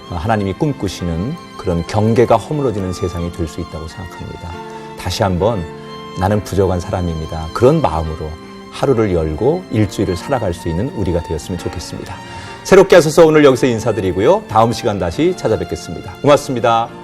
Speaker 1: 하나님이 꿈꾸시는 그런 경계가 허물어지는 세상이 될 수 있다고 생각합니다. 다시 한번 나는 부족한 사람입니다. 그런 마음으로 하루를 열고 일주일을 살아갈 수 있는 우리가 되었으면 좋겠습니다. 새롭게 하셔서 오늘 여기서 인사드리고요. 다음 시간 다시 찾아뵙겠습니다. 고맙습니다.